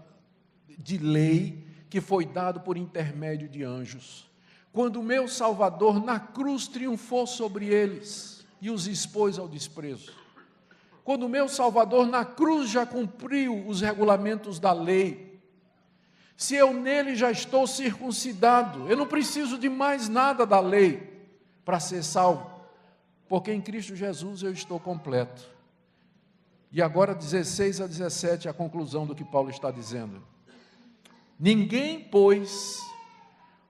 de lei que foi dado por intermédio de anjos, quando o meu Salvador na cruz triunfou sobre eles e os expôs ao desprezo? quando o meu Salvador na cruz já cumpriu os regulamentos da lei? Se eu nele já estou circuncidado, eu não preciso de mais nada da lei para ser salvo, porque em Cristo Jesus eu estou completo. E agora 16 a 17, a conclusão do que Paulo está dizendo. Ninguém, pois,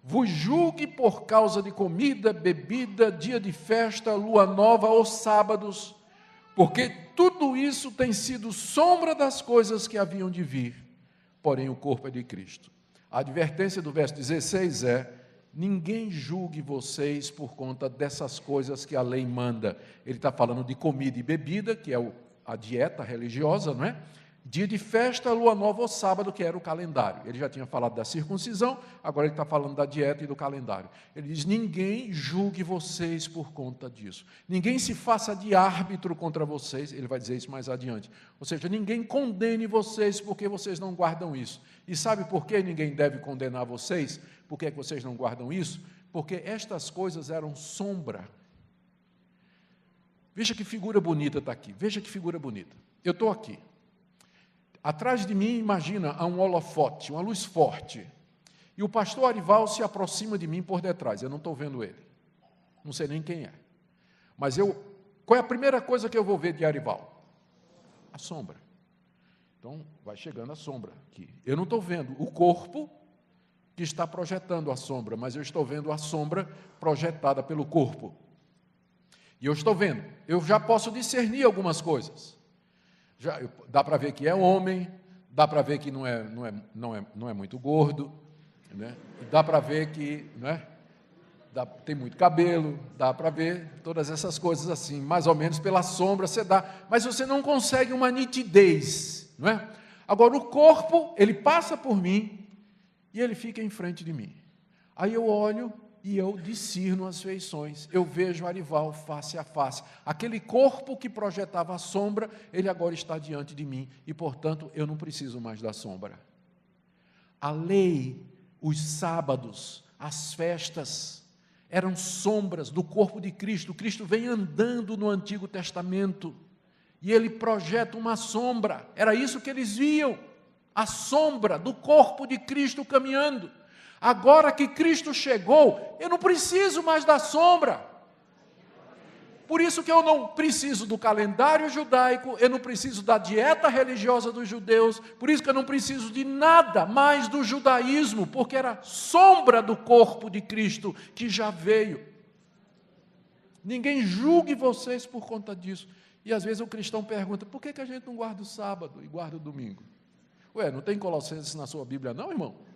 vos julgue por causa de comida, bebida, dia de festa, lua nova ou sábados, porque tudo isso tem sido sombra das coisas que haviam de vir, porém o corpo é de Cristo. A advertência do verso 16 é: ninguém julgue vocês por conta dessas coisas que a lei manda. Ele está falando de comida e bebida, que é a dieta religiosa, não é? Dia de festa, lua nova ou sábado, que era o calendário. Ele já tinha falado da circuncisão, agora ele está falando da dieta e do calendário. Ele diz: ninguém julgue vocês por conta disso. Ninguém se faça de árbitro contra vocês. Ele vai dizer isso mais adiante. Ou seja, ninguém condene vocês porque vocês não guardam isso. E sabe por que ninguém deve condenar vocês? Por que vocês não guardam isso? Porque estas coisas eram sombra. Veja que figura bonita está aqui. Veja que figura bonita. Eu estou aqui. Atrás de mim, imagina, há um holofote, uma luz forte. E o pastor Arival se aproxima de mim por detrás. Eu não estou vendo ele. Não sei nem quem é. Mas qual é a primeira coisa que eu vou ver de Arival? A sombra. Então, vai chegando a sombra aqui. Eu não estou vendo o corpo que está projetando a sombra, mas eu estou vendo a sombra projetada pelo corpo. E eu estou vendo. Eu já posso discernir algumas coisas. Dá para ver que é homem, dá para ver que não é muito gordo, né? Dá para ver que, né, tem muito cabelo, dá para ver todas essas coisas assim, mais ou menos pela sombra você dá, mas você não consegue uma nitidez, não é? Agora o corpo, ele passa por mim e ele fica em frente de mim. Aí eu olho e eu discerno as feições, eu vejo Arival face a face. Aquele corpo que projetava a sombra, ele agora está diante de mim, e portanto eu não preciso mais da sombra. A lei, os sábados, as festas, eram sombras do corpo de Cristo. Cristo vem andando no Antigo Testamento, e ele projeta uma sombra, era isso que eles viam, a sombra do corpo de Cristo caminhando. Agora que Cristo chegou, eu não preciso mais da sombra. Por isso que eu não preciso do calendário judaico, eu não preciso da dieta religiosa dos judeus, por isso que eu não preciso de nada mais do judaísmo, porque era sombra do corpo de Cristo que já veio. Ninguém julgue vocês por conta disso. E às vezes o cristão pergunta: por que a gente não guarda o sábado e guarda o domingo? Ué, não tem Colossenses na sua Bíblia não, irmão?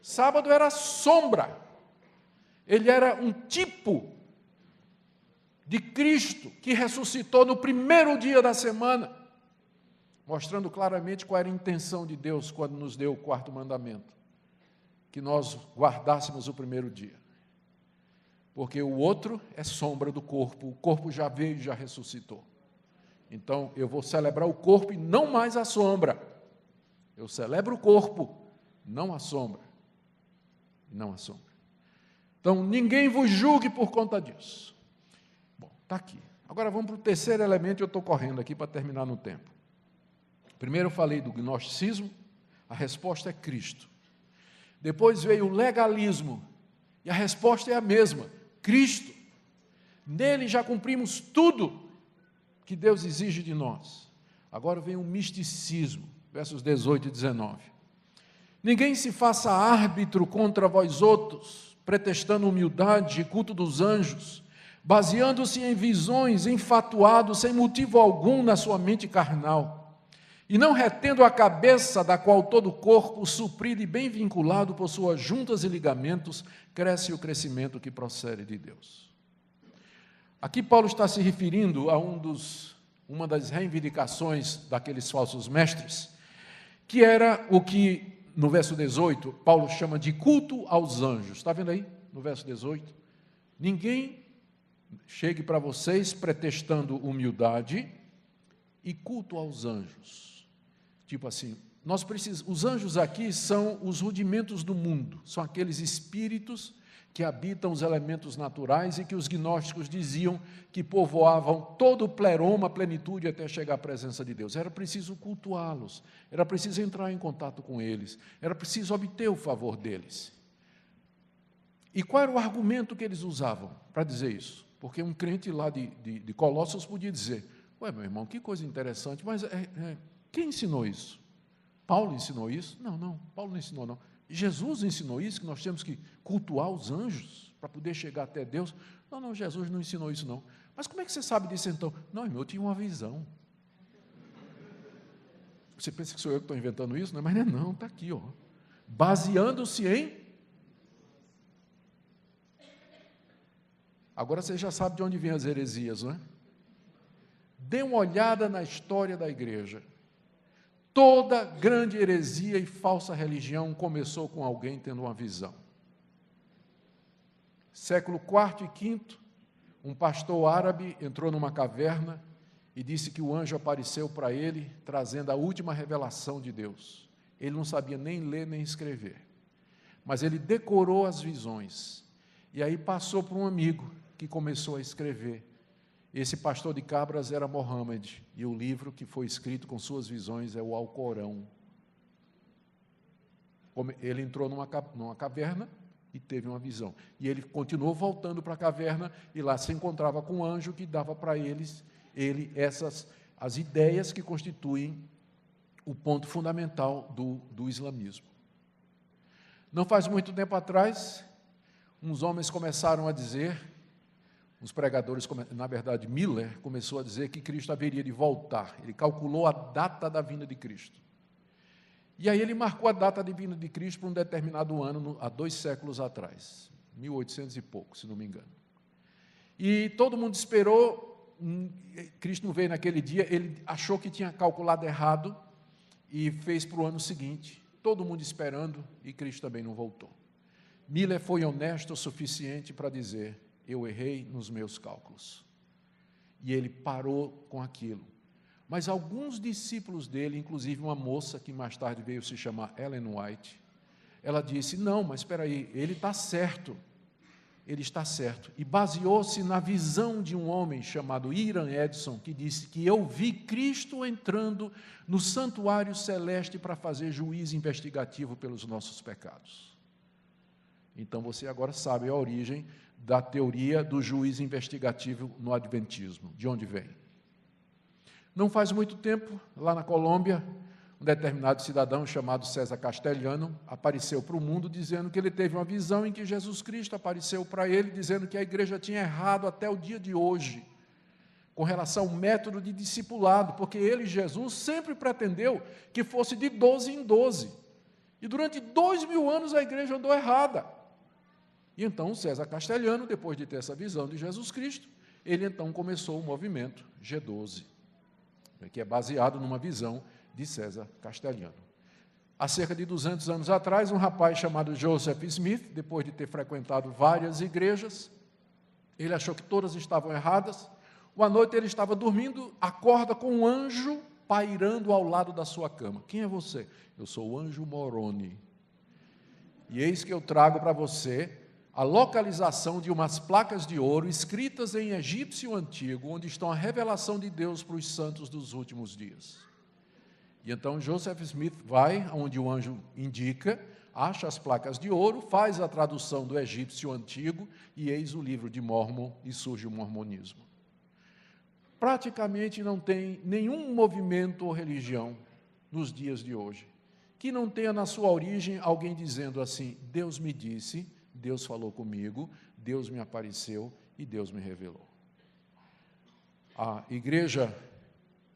Sábado era sombra, ele era um tipo de Cristo que ressuscitou no primeiro dia da semana, mostrando claramente qual era a intenção de Deus quando nos deu o quarto mandamento, que nós guardássemos o primeiro dia, porque o outro é sombra do corpo, o corpo já veio e já ressuscitou. Então eu vou celebrar o corpo e não mais a sombra. Eu celebro o corpo, não a sombra. Não a sombra. Então, ninguém vos julgue por conta disso. Bom, está aqui. Agora vamos para o terceiro elemento, eu estou correndo aqui para terminar no tempo. Primeiro eu falei do gnosticismo, a resposta é Cristo. Depois veio o legalismo, e a resposta é a mesma, Cristo. Nele já cumprimos tudo que Deus exige de nós. Agora vem o misticismo, versos 18 e 19. Ninguém se faça árbitro contra vós outros, pretextando humildade e culto dos anjos, baseando-se em visões, enfatuado, sem motivo algum na sua mente carnal, e não retendo a cabeça, da qual todo o corpo, suprido e bem vinculado por suas juntas e ligamentos, cresce o crescimento que procede de Deus. Aqui Paulo está se referindo a uma das reivindicações daqueles falsos mestres, que era o que no verso 18, Paulo chama de culto aos anjos. Está vendo aí, no verso 18? Ninguém chegue para vocês pretextando humildade e culto aos anjos. Tipo assim, os anjos aqui são os rudimentos do mundo, são aqueles espíritos que habitam os elementos naturais e que os gnósticos diziam que povoavam todo o pleroma, a plenitude, até chegar à presença de Deus. Era preciso cultuá-los, era preciso entrar em contato com eles, era preciso obter o favor deles. E qual era o argumento que eles usavam para dizer isso? Porque um crente lá de Colossos podia dizer, ué, meu irmão, que coisa interessante, mas quem ensinou isso? Paulo ensinou isso? Não, Paulo não ensinou, não. Jesus ensinou isso, que nós temos que cultuar os anjos para poder chegar até Deus? Não, Jesus não ensinou isso, não. Mas como é que você sabe disso, então? Não, irmão, eu tinha uma visão. Você pensa que sou eu que estou inventando isso? Não, mas não, está aqui, ó. Baseando-se em... Agora você já sabe de onde vêm as heresias, não é? Dê uma olhada na história da igreja. Toda grande heresia e falsa religião começou com alguém tendo uma visão. Século IV e V, um pastor árabe entrou numa caverna e disse que o anjo apareceu para ele, trazendo a última revelação de Deus. Ele não sabia nem ler nem escrever, mas ele decorou as visões. E aí passou para um amigo que começou a escrever. Esse pastor de cabras era Mohammed, e o livro que foi escrito com suas visões é o Alcorão. Ele entrou numa caverna e teve uma visão. E ele continuou voltando para a caverna, e lá se encontrava com um anjo que dava para as ideias que constituem o ponto fundamental do islamismo. Não faz muito tempo atrás, uns homens começaram a dizer... Os pregadores, na verdade, Miller começou a dizer que Cristo haveria de voltar. Ele calculou a data da vinda de Cristo. E aí ele marcou a data da vinda de Cristo para um determinado ano, há 2 séculos atrás, 1800 e pouco, se não me engano. E todo mundo esperou, Cristo não veio naquele dia, ele achou que tinha calculado errado e fez para o ano seguinte, todo mundo esperando, e Cristo também não voltou. Miller foi honesto o suficiente para dizer... eu errei nos meus cálculos. E ele parou com aquilo. Mas alguns discípulos dele, inclusive uma moça que mais tarde veio se chamar Ellen White, ela disse, não, mas espera aí, ele está certo. Ele está certo. E baseou-se na visão de um homem chamado Iran Edson, que disse que eu vi Cristo entrando no santuário celeste para fazer juízo investigativo pelos nossos pecados. Então você agora sabe a origem da teoria do juiz investigativo no adventismo, de onde vem. Não faz muito tempo, lá na Colômbia, um determinado cidadão chamado César Castellano apareceu para o mundo dizendo que ele teve uma visão em que Jesus Cristo apareceu para ele, dizendo que a igreja tinha errado até o dia de hoje, com relação ao método de discipulado, porque ele, Jesus, sempre pretendeu que fosse de 12 em 12. E durante 2000 anos a igreja andou errada. E então César Castellano, depois de ter essa visão de Jesus Cristo, ele então começou o movimento G12, que é baseado numa visão de César Castellano. Há cerca de 200 anos atrás, um rapaz chamado Joseph Smith, depois de ter frequentado várias igrejas, ele achou que todas estavam erradas. Uma noite ele estava dormindo, acorda com um anjo pairando ao lado da sua cama. Quem é você? Eu sou o anjo Moroni. E eis que eu trago para você a localização de umas placas de ouro escritas em egípcio antigo, onde estão a revelação de Deus para os santos dos últimos dias. E então Joseph Smith vai onde o anjo indica, acha as placas de ouro, faz a tradução do egípcio antigo, e eis o livro de Mórmon, e surge o mormonismo. Praticamente não tem nenhum movimento ou religião nos dias de hoje que não tenha na sua origem alguém dizendo assim, Deus me disse, Deus falou comigo, Deus me apareceu e Deus me revelou. A Igreja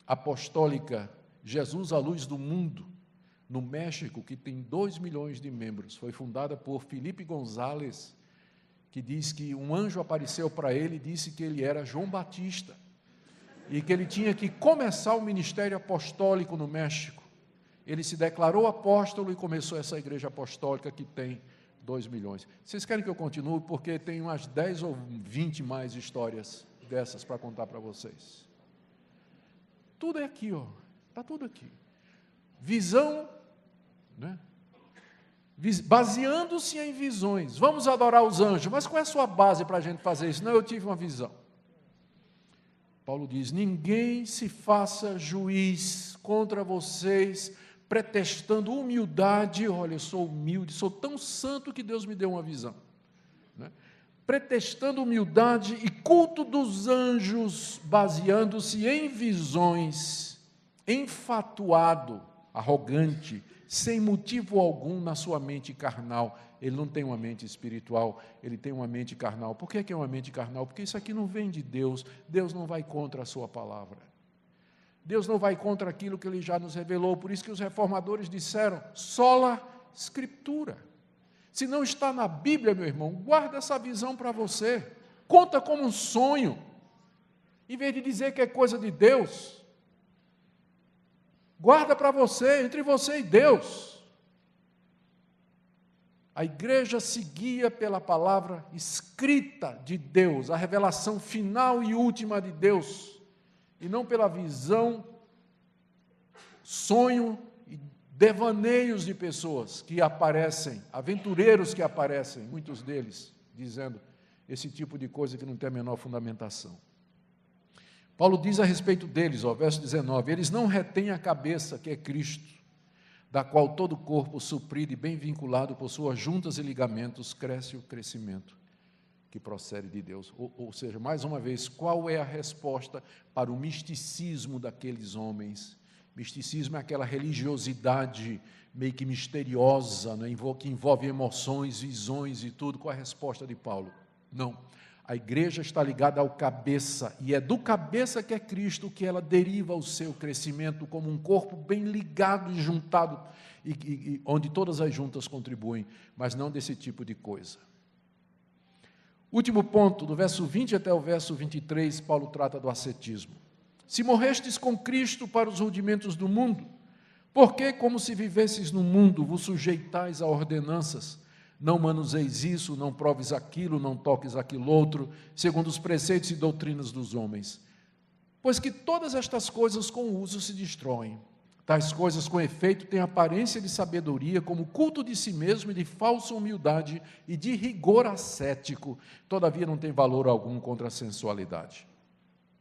Apostólica Jesus à Luz do Mundo, no México, que tem 2 milhões de membros, foi fundada por Felipe González, que diz que um anjo apareceu para ele e disse que ele era João Batista, e que ele tinha que começar o ministério apostólico no México. Ele se declarou apóstolo e começou essa igreja apostólica que tem 2 milhões. Vocês querem que eu continue? Porque tem umas 10 ou 20 mais histórias dessas para contar para vocês. Tudo é aqui, ó. Está tudo aqui. Visão, né? baseando-se em visões. Vamos adorar os anjos, mas qual é a sua base para a gente fazer isso? Não, eu tive uma visão. Paulo diz: ninguém se faça juiz contra vocês, pretextando humildade. Olha, eu sou humilde, sou tão santo que Deus me deu uma visão. Né? Pretextando humildade e culto dos anjos, baseando-se em visões, enfatuado, arrogante, sem motivo algum na sua mente carnal. Ele não tem uma mente espiritual, ele tem uma mente carnal. Por que é uma mente carnal? Porque isso aqui não vem de Deus. Deus não vai contra a sua palavra. Deus não vai contra aquilo que Ele já nos revelou. Por isso que os reformadores disseram: sola Escritura. Se não está na Bíblia, meu irmão, guarda essa visão para você. Conta como um sonho. Em vez de dizer que é coisa de Deus, guarda para você, entre você e Deus. A igreja seguia pela palavra escrita de Deus, a revelação final e última de Deus, e não pela visão, sonho e devaneios de pessoas que aparecem, aventureiros que aparecem, muitos deles, dizendo esse tipo de coisa que não tem a menor fundamentação. Paulo diz a respeito deles, verso 19, eles não retêm a cabeça, que é Cristo, da qual todo o corpo, suprido e bem vinculado por suas juntas e ligamentos, cresce o crescimento que procede de Deus. Ou seja, mais uma vez, qual é a resposta para o misticismo daqueles homens? Misticismo é aquela religiosidade meio que misteriosa, né, que envolve emoções, visões e tudo. Qual é a resposta de Paulo? Não. A igreja está ligada ao cabeça, e é do cabeça que é Cristo que ela deriva o seu crescimento como um corpo bem ligado e juntado, e onde todas as juntas contribuem, mas não desse tipo de coisa. Último ponto, do verso 20 até o verso 23, Paulo trata do ascetismo. Se morrestes com Cristo para os rudimentos do mundo, por que, como se vivesses no mundo, vos sujeitais a ordenanças? Não manuseis isso, não proves aquilo, não toques aquilo outro, segundo os preceitos e doutrinas dos homens. Pois que todas estas coisas com o uso se destroem. Tais coisas com efeito têm aparência de sabedoria, como culto de si mesmo e de falsa humildade e de rigor ascético, todavia não tem valor algum contra a sensualidade.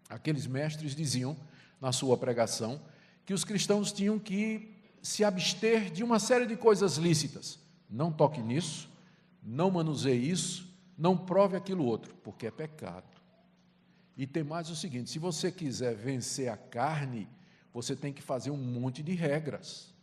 Aqueles mestres diziam, na sua pregação, que os cristãos tinham que se abster de uma série de coisas lícitas. Não toque nisso, não manuseie isso, não prove aquilo outro, porque é pecado. E tem mais o seguinte: se você quiser vencer a carne, você tem que fazer um monte de regras,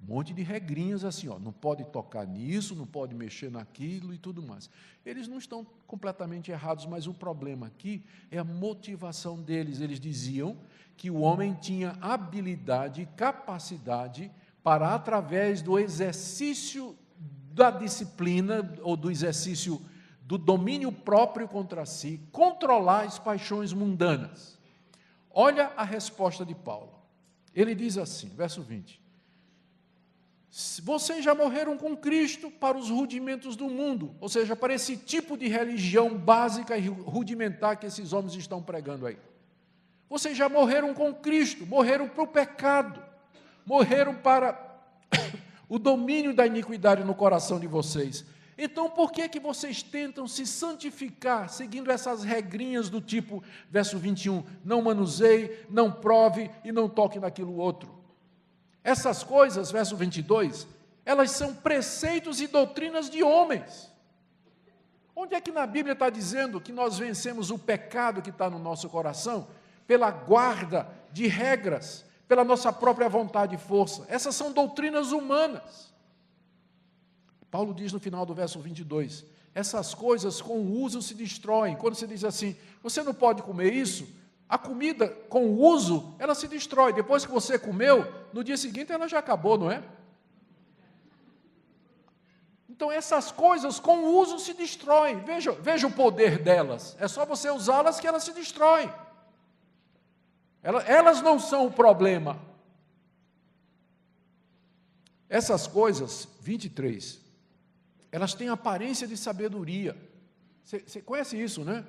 um monte de regrinhas assim, não pode tocar nisso, não pode mexer naquilo e tudo mais. Eles não estão completamente errados, mas o problema aqui é a motivação deles. Eles diziam que o homem tinha habilidade e capacidade para, através do exercício da disciplina, ou do exercício do domínio próprio contra si, controlar as paixões mundanas. Olha a resposta de Paulo. Ele diz assim, verso 20: vocês já morreram com Cristo para os rudimentos do mundo, ou seja, para esse tipo de religião básica e rudimentar que esses homens estão pregando aí. Vocês já morreram com Cristo, morreram para o pecado, morreram para o domínio da iniquidade no coração de vocês. Então, por que vocês tentam se santificar, seguindo essas regrinhas do tipo, verso 21, não manuseie, não prove e não toque naquilo outro? Essas coisas, verso 22, elas são preceitos e doutrinas de homens. Onde é que na Bíblia está dizendo que nós vencemos o pecado que está no nosso coração? Pela guarda de regras, pela nossa própria vontade e força. Essas são doutrinas humanas. Paulo diz no final do verso 22, essas coisas com o uso se destroem. Quando você diz assim, você não pode comer isso, a comida com o uso, ela se destrói. Depois que você comeu, no dia seguinte ela já acabou, não é? Então essas coisas com o uso se destroem. Veja o poder delas. É só você usá-las que elas se destroem. Elas não são o problema. Essas coisas, 23, elas têm aparência de sabedoria. Você conhece isso, né?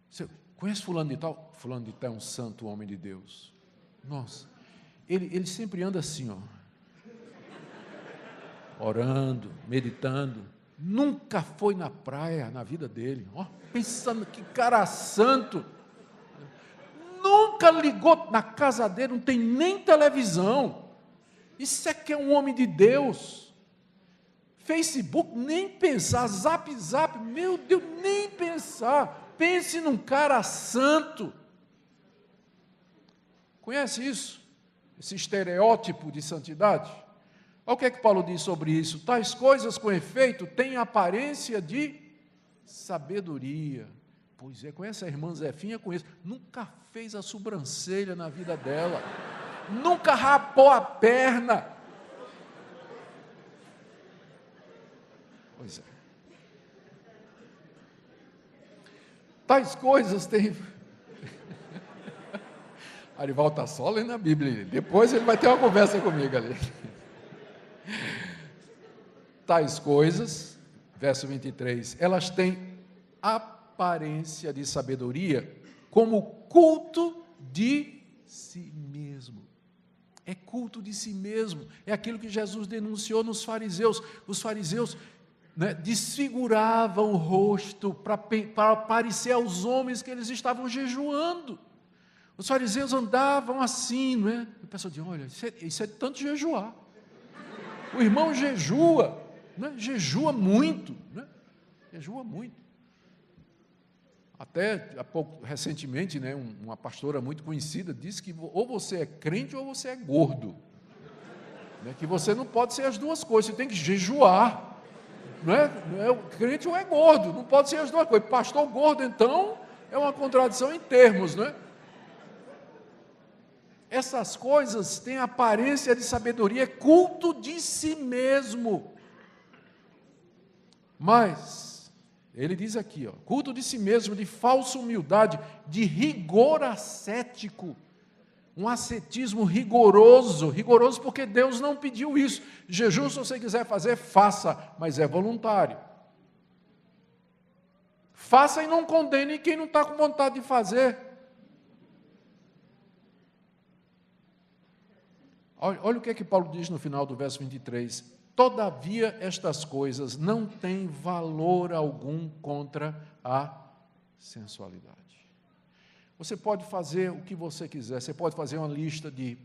Você conhece fulano de tal? Fulano de tal é um santo homem de Deus. Nossa, ele sempre anda assim, orando, meditando. Nunca foi na praia na vida dele. Pensando que cara santo. Nunca ligou na casa dele, não tem nem televisão. Isso é que é um homem de Deus. Facebook, nem pensar. Zap, meu Deus, nem pensar. Pense num cara santo. Conhece isso? Esse estereótipo de santidade? Olha o que é que Paulo diz sobre isso. Tais coisas, com efeito, têm aparência de sabedoria. Pois é, conhece a irmã Zefinha? Conheço. Nunca fez a sobrancelha na vida dela. Nunca rapou a perna. Pois é. Tais coisas têm... Arival está só lendo a Bíblia. Depois ele vai ter uma conversa comigo ali. Tais coisas, verso 23, elas têm aparência de sabedoria como culto de si mesmo. É culto de si mesmo. É aquilo que Jesus denunciou nos fariseus. Os fariseus desfiguravam o rosto para parecer aos homens que eles estavam jejuando. Os fariseus andavam assim, não é? O pessoal dizia, olha, isso é tanto jejuar. O irmão jejua, né? Jejua muito, né? Jejua muito. Até recentemente, né, uma pastora muito conhecida disse que ou você é crente ou você é gordo. Né? Que você não pode ser as duas coisas, você tem que jejuar. Não é crente ou é gordo, não pode ser as duas coisas. Pastor gordo, então, é uma contradição em termos, não é? Essas coisas têm aparência de sabedoria, é culto de si mesmo. Mas, ele diz aqui, culto de si mesmo, de falsa humildade, de rigor ascético, um ascetismo rigoroso porque Deus não pediu isso. Jejum, se você quiser fazer, faça, mas é voluntário. Faça e não condene quem não está com vontade de fazer. Olha o que é que Paulo diz no final do verso 23. Todavia, estas coisas não têm valor algum contra a sensualidade. Você pode fazer o que você quiser, você pode fazer uma lista de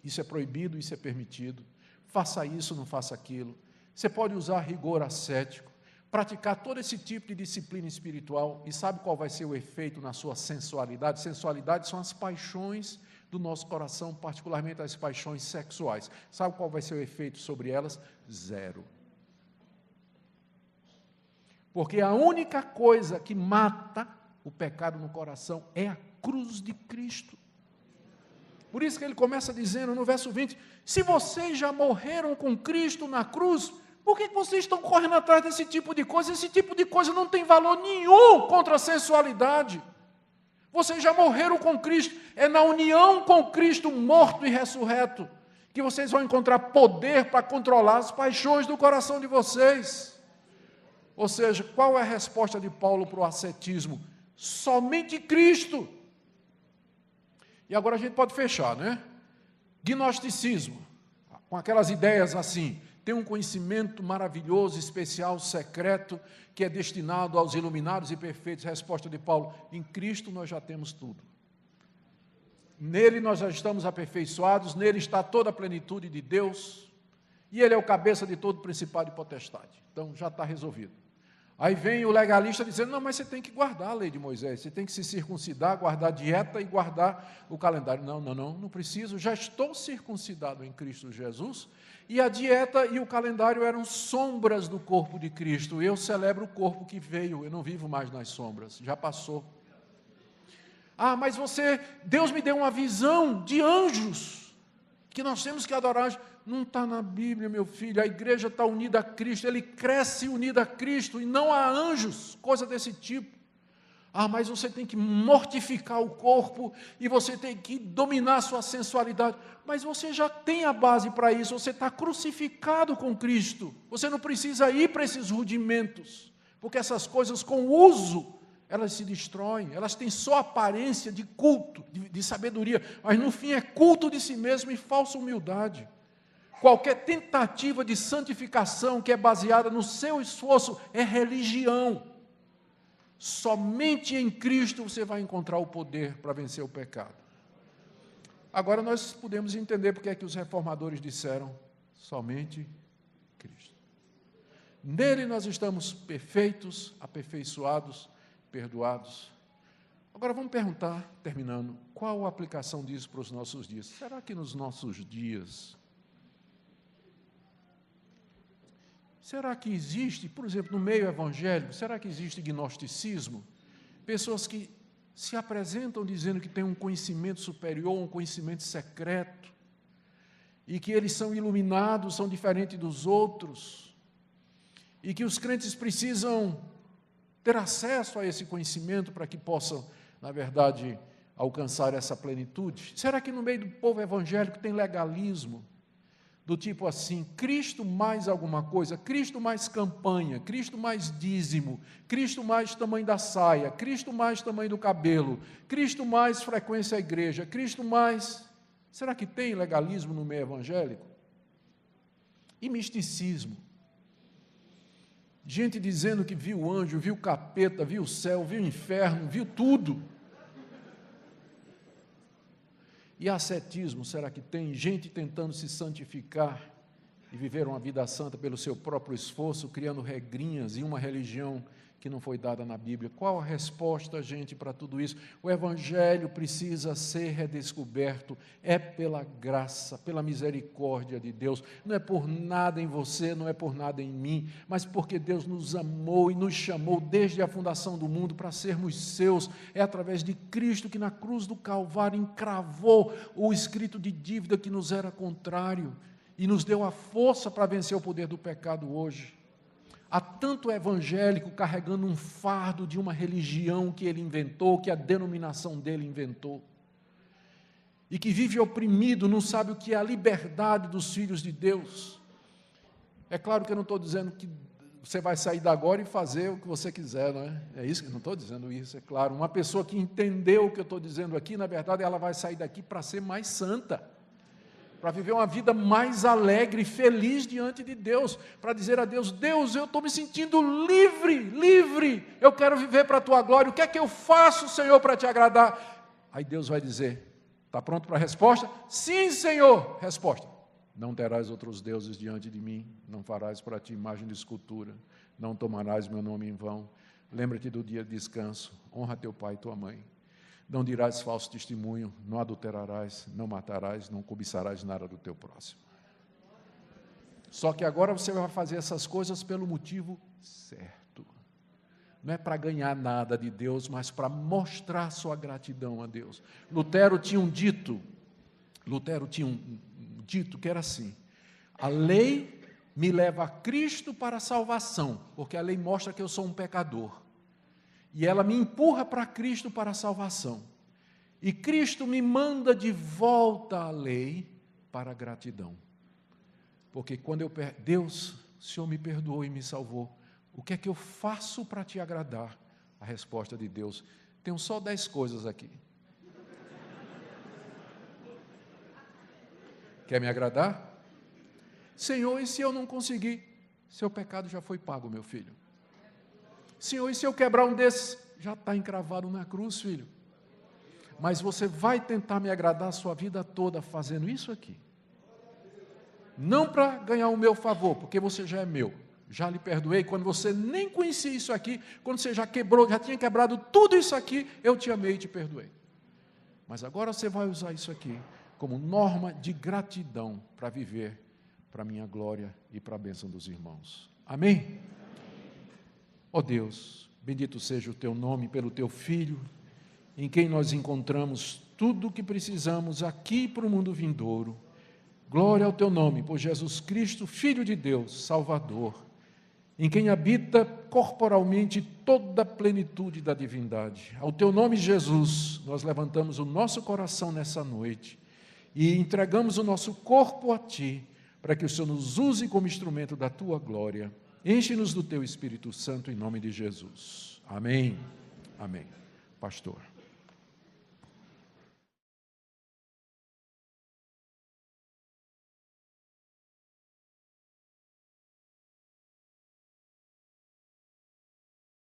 isso é proibido, isso é permitido, faça isso, não faça aquilo. Você pode usar rigor ascético, praticar todo esse tipo de disciplina espiritual, e sabe qual vai ser o efeito na sua sensualidade? Sensualidade são as paixões do nosso coração, particularmente as paixões sexuais. Sabe qual vai ser o efeito sobre elas? Zero. Porque a única coisa que mata o pecado no coração é a cruz de Cristo. Por isso que ele começa dizendo no verso 20, se vocês já morreram com Cristo na cruz, por que vocês estão correndo atrás desse tipo de coisa? Esse tipo de coisa não tem valor nenhum contra a sensualidade. Vocês já morreram com Cristo, é na união com Cristo morto e ressurreto que vocês vão encontrar poder para controlar as paixões do coração de vocês. Ou seja, qual é a resposta de Paulo para o ascetismo? Somente Cristo. E agora a gente pode fechar, né? Gnosticismo, com aquelas ideias assim, tem um conhecimento maravilhoso, especial, secreto, que é destinado aos iluminados e perfeitos. Resposta de Paulo, em Cristo nós já temos tudo. Nele nós já estamos aperfeiçoados, nele está toda a plenitude de Deus, e ele é o cabeça de todo principado e potestade. Então já está resolvido. Aí vem o legalista dizendo, não, mas você tem que guardar a lei de Moisés, você tem que se circuncidar, guardar a dieta e guardar o calendário. Não preciso, já estou circuncidado em Cristo Jesus, e a dieta e o calendário eram sombras do corpo de Cristo, eu celebro o corpo que veio, eu não vivo mais nas sombras, já passou. Ah, mas Deus me deu uma visão de anjos, que nós temos que adorar anjos. Não está na Bíblia, meu filho, a igreja está unida a Cristo, ele cresce unido a Cristo, e não há anjos, coisa desse tipo. Ah, mas você tem que mortificar o corpo, e você tem que dominar a sua sensualidade. Mas você já tem a base para isso, você está crucificado com Cristo, você não precisa ir para esses rudimentos, porque essas coisas com uso, elas se destroem, elas têm só aparência de culto, de sabedoria, mas no fim é culto de si mesmo e falsa humildade. Qualquer tentativa de santificação que é baseada no seu esforço é religião. Somente em Cristo você vai encontrar o poder para vencer o pecado. Agora nós podemos entender porque é que os reformadores disseram somente Cristo. Nele nós estamos perfeitos, aperfeiçoados, perdoados. Agora vamos perguntar, terminando, qual a aplicação disso para os nossos dias? Será que nos nossos dias, será que existe, por exemplo, no meio evangélico, será que existe gnosticismo? Pessoas que se apresentam dizendo que têm um conhecimento superior, um conhecimento secreto, e que eles são iluminados, são diferentes dos outros, e que os crentes precisam ter acesso a esse conhecimento para que possam, na verdade, alcançar essa plenitude? Será que no meio do povo evangélico tem legalismo? Do tipo assim, Cristo mais alguma coisa, Cristo mais campanha, Cristo mais dízimo, Cristo mais tamanho da saia, Cristo mais tamanho do cabelo, Cristo mais frequência à igreja, Cristo mais... Será que tem legalismo no meio evangélico? E misticismo? Gente dizendo que viu o anjo, viu o capeta, viu o céu, viu o inferno, viu tudo. E ascetismo, será que tem? Gente tentando se santificar e viver uma vida santa pelo seu próprio esforço, criando regrinhas e uma religião que não foi dada na Bíblia. Qual a resposta, gente, para tudo isso? O Evangelho precisa ser redescoberto, é pela graça, pela misericórdia de Deus, não é por nada em você, não é por nada em mim, mas porque Deus nos amou e nos chamou desde a fundação do mundo para sermos seus. É através de Cristo que na cruz do Calvário encravou o escrito de dívida que nos era contrário e nos deu a força para vencer o poder do pecado hoje. Há tanto evangélico carregando um fardo de uma religião que ele inventou, que a denominação dele inventou, e que vive oprimido, não sabe o que é a liberdade dos filhos de Deus. É claro que eu não estou dizendo que você vai sair da agora e fazer o que você quiser, não é? É isso que eu não estou dizendo isso, é claro. Uma pessoa que entendeu o que eu estou dizendo aqui, na verdade, ela vai sair daqui para ser mais santa, para viver uma vida mais alegre e feliz diante de Deus, para dizer a Deus, Deus, eu estou me sentindo livre, eu quero viver para a Tua glória, o que é que eu faço, Senhor, para Te agradar? Aí Deus vai dizer, está pronto para a resposta? Sim, Senhor, resposta, não terás outros deuses diante de mim, não farás para Ti imagem de escultura, não tomarás meu nome em vão, lembra-te do dia de descanso, honra teu pai e tua mãe. Não dirás falso testemunho, não adulterarás, não matarás, não cobiçarás nada do teu próximo. Só que agora você vai fazer essas coisas pelo motivo certo. Não é para ganhar nada de Deus, mas para mostrar sua gratidão a Deus. Lutero tinha um dito que era assim, a lei me leva a Cristo para a salvação, porque a lei mostra que eu sou um pecador. E ela me empurra para Cristo para a salvação. E Cristo me manda de volta à lei para a gratidão. Porque quando Deus, o Senhor me perdoou e me salvou, o que é que eu faço para Te agradar? A resposta de Deus, tenho só 10 coisas aqui. Quer me agradar? Senhor, e se eu não conseguir? Seu pecado já foi pago, meu filho. Senhor, e se eu quebrar um desses? Já está encravado na cruz, filho. Mas você vai tentar me agradar a sua vida toda fazendo isso aqui. Não para ganhar o meu favor, porque você já é meu. Já lhe perdoei quando você nem conhecia isso aqui, quando você já tinha quebrado tudo isso aqui, eu te amei e te perdoei. Mas agora você vai usar isso aqui como norma de gratidão para viver para a minha glória e para a bênção dos irmãos. Amém? Ó Deus, bendito seja o Teu nome pelo Teu Filho, em quem nós encontramos tudo o que precisamos aqui para o mundo vindouro. Glória ao Teu nome, por Jesus Cristo, Filho de Deus, Salvador, em quem habita corporalmente toda a plenitude da divindade. Ao Teu nome, Jesus, nós levantamos o nosso coração nessa noite e entregamos o nosso corpo a Ti, para que o Senhor nos use como instrumento da Tua glória. Enche-nos do Teu Espírito Santo, em nome de Jesus. Amém. Amém. Pastor.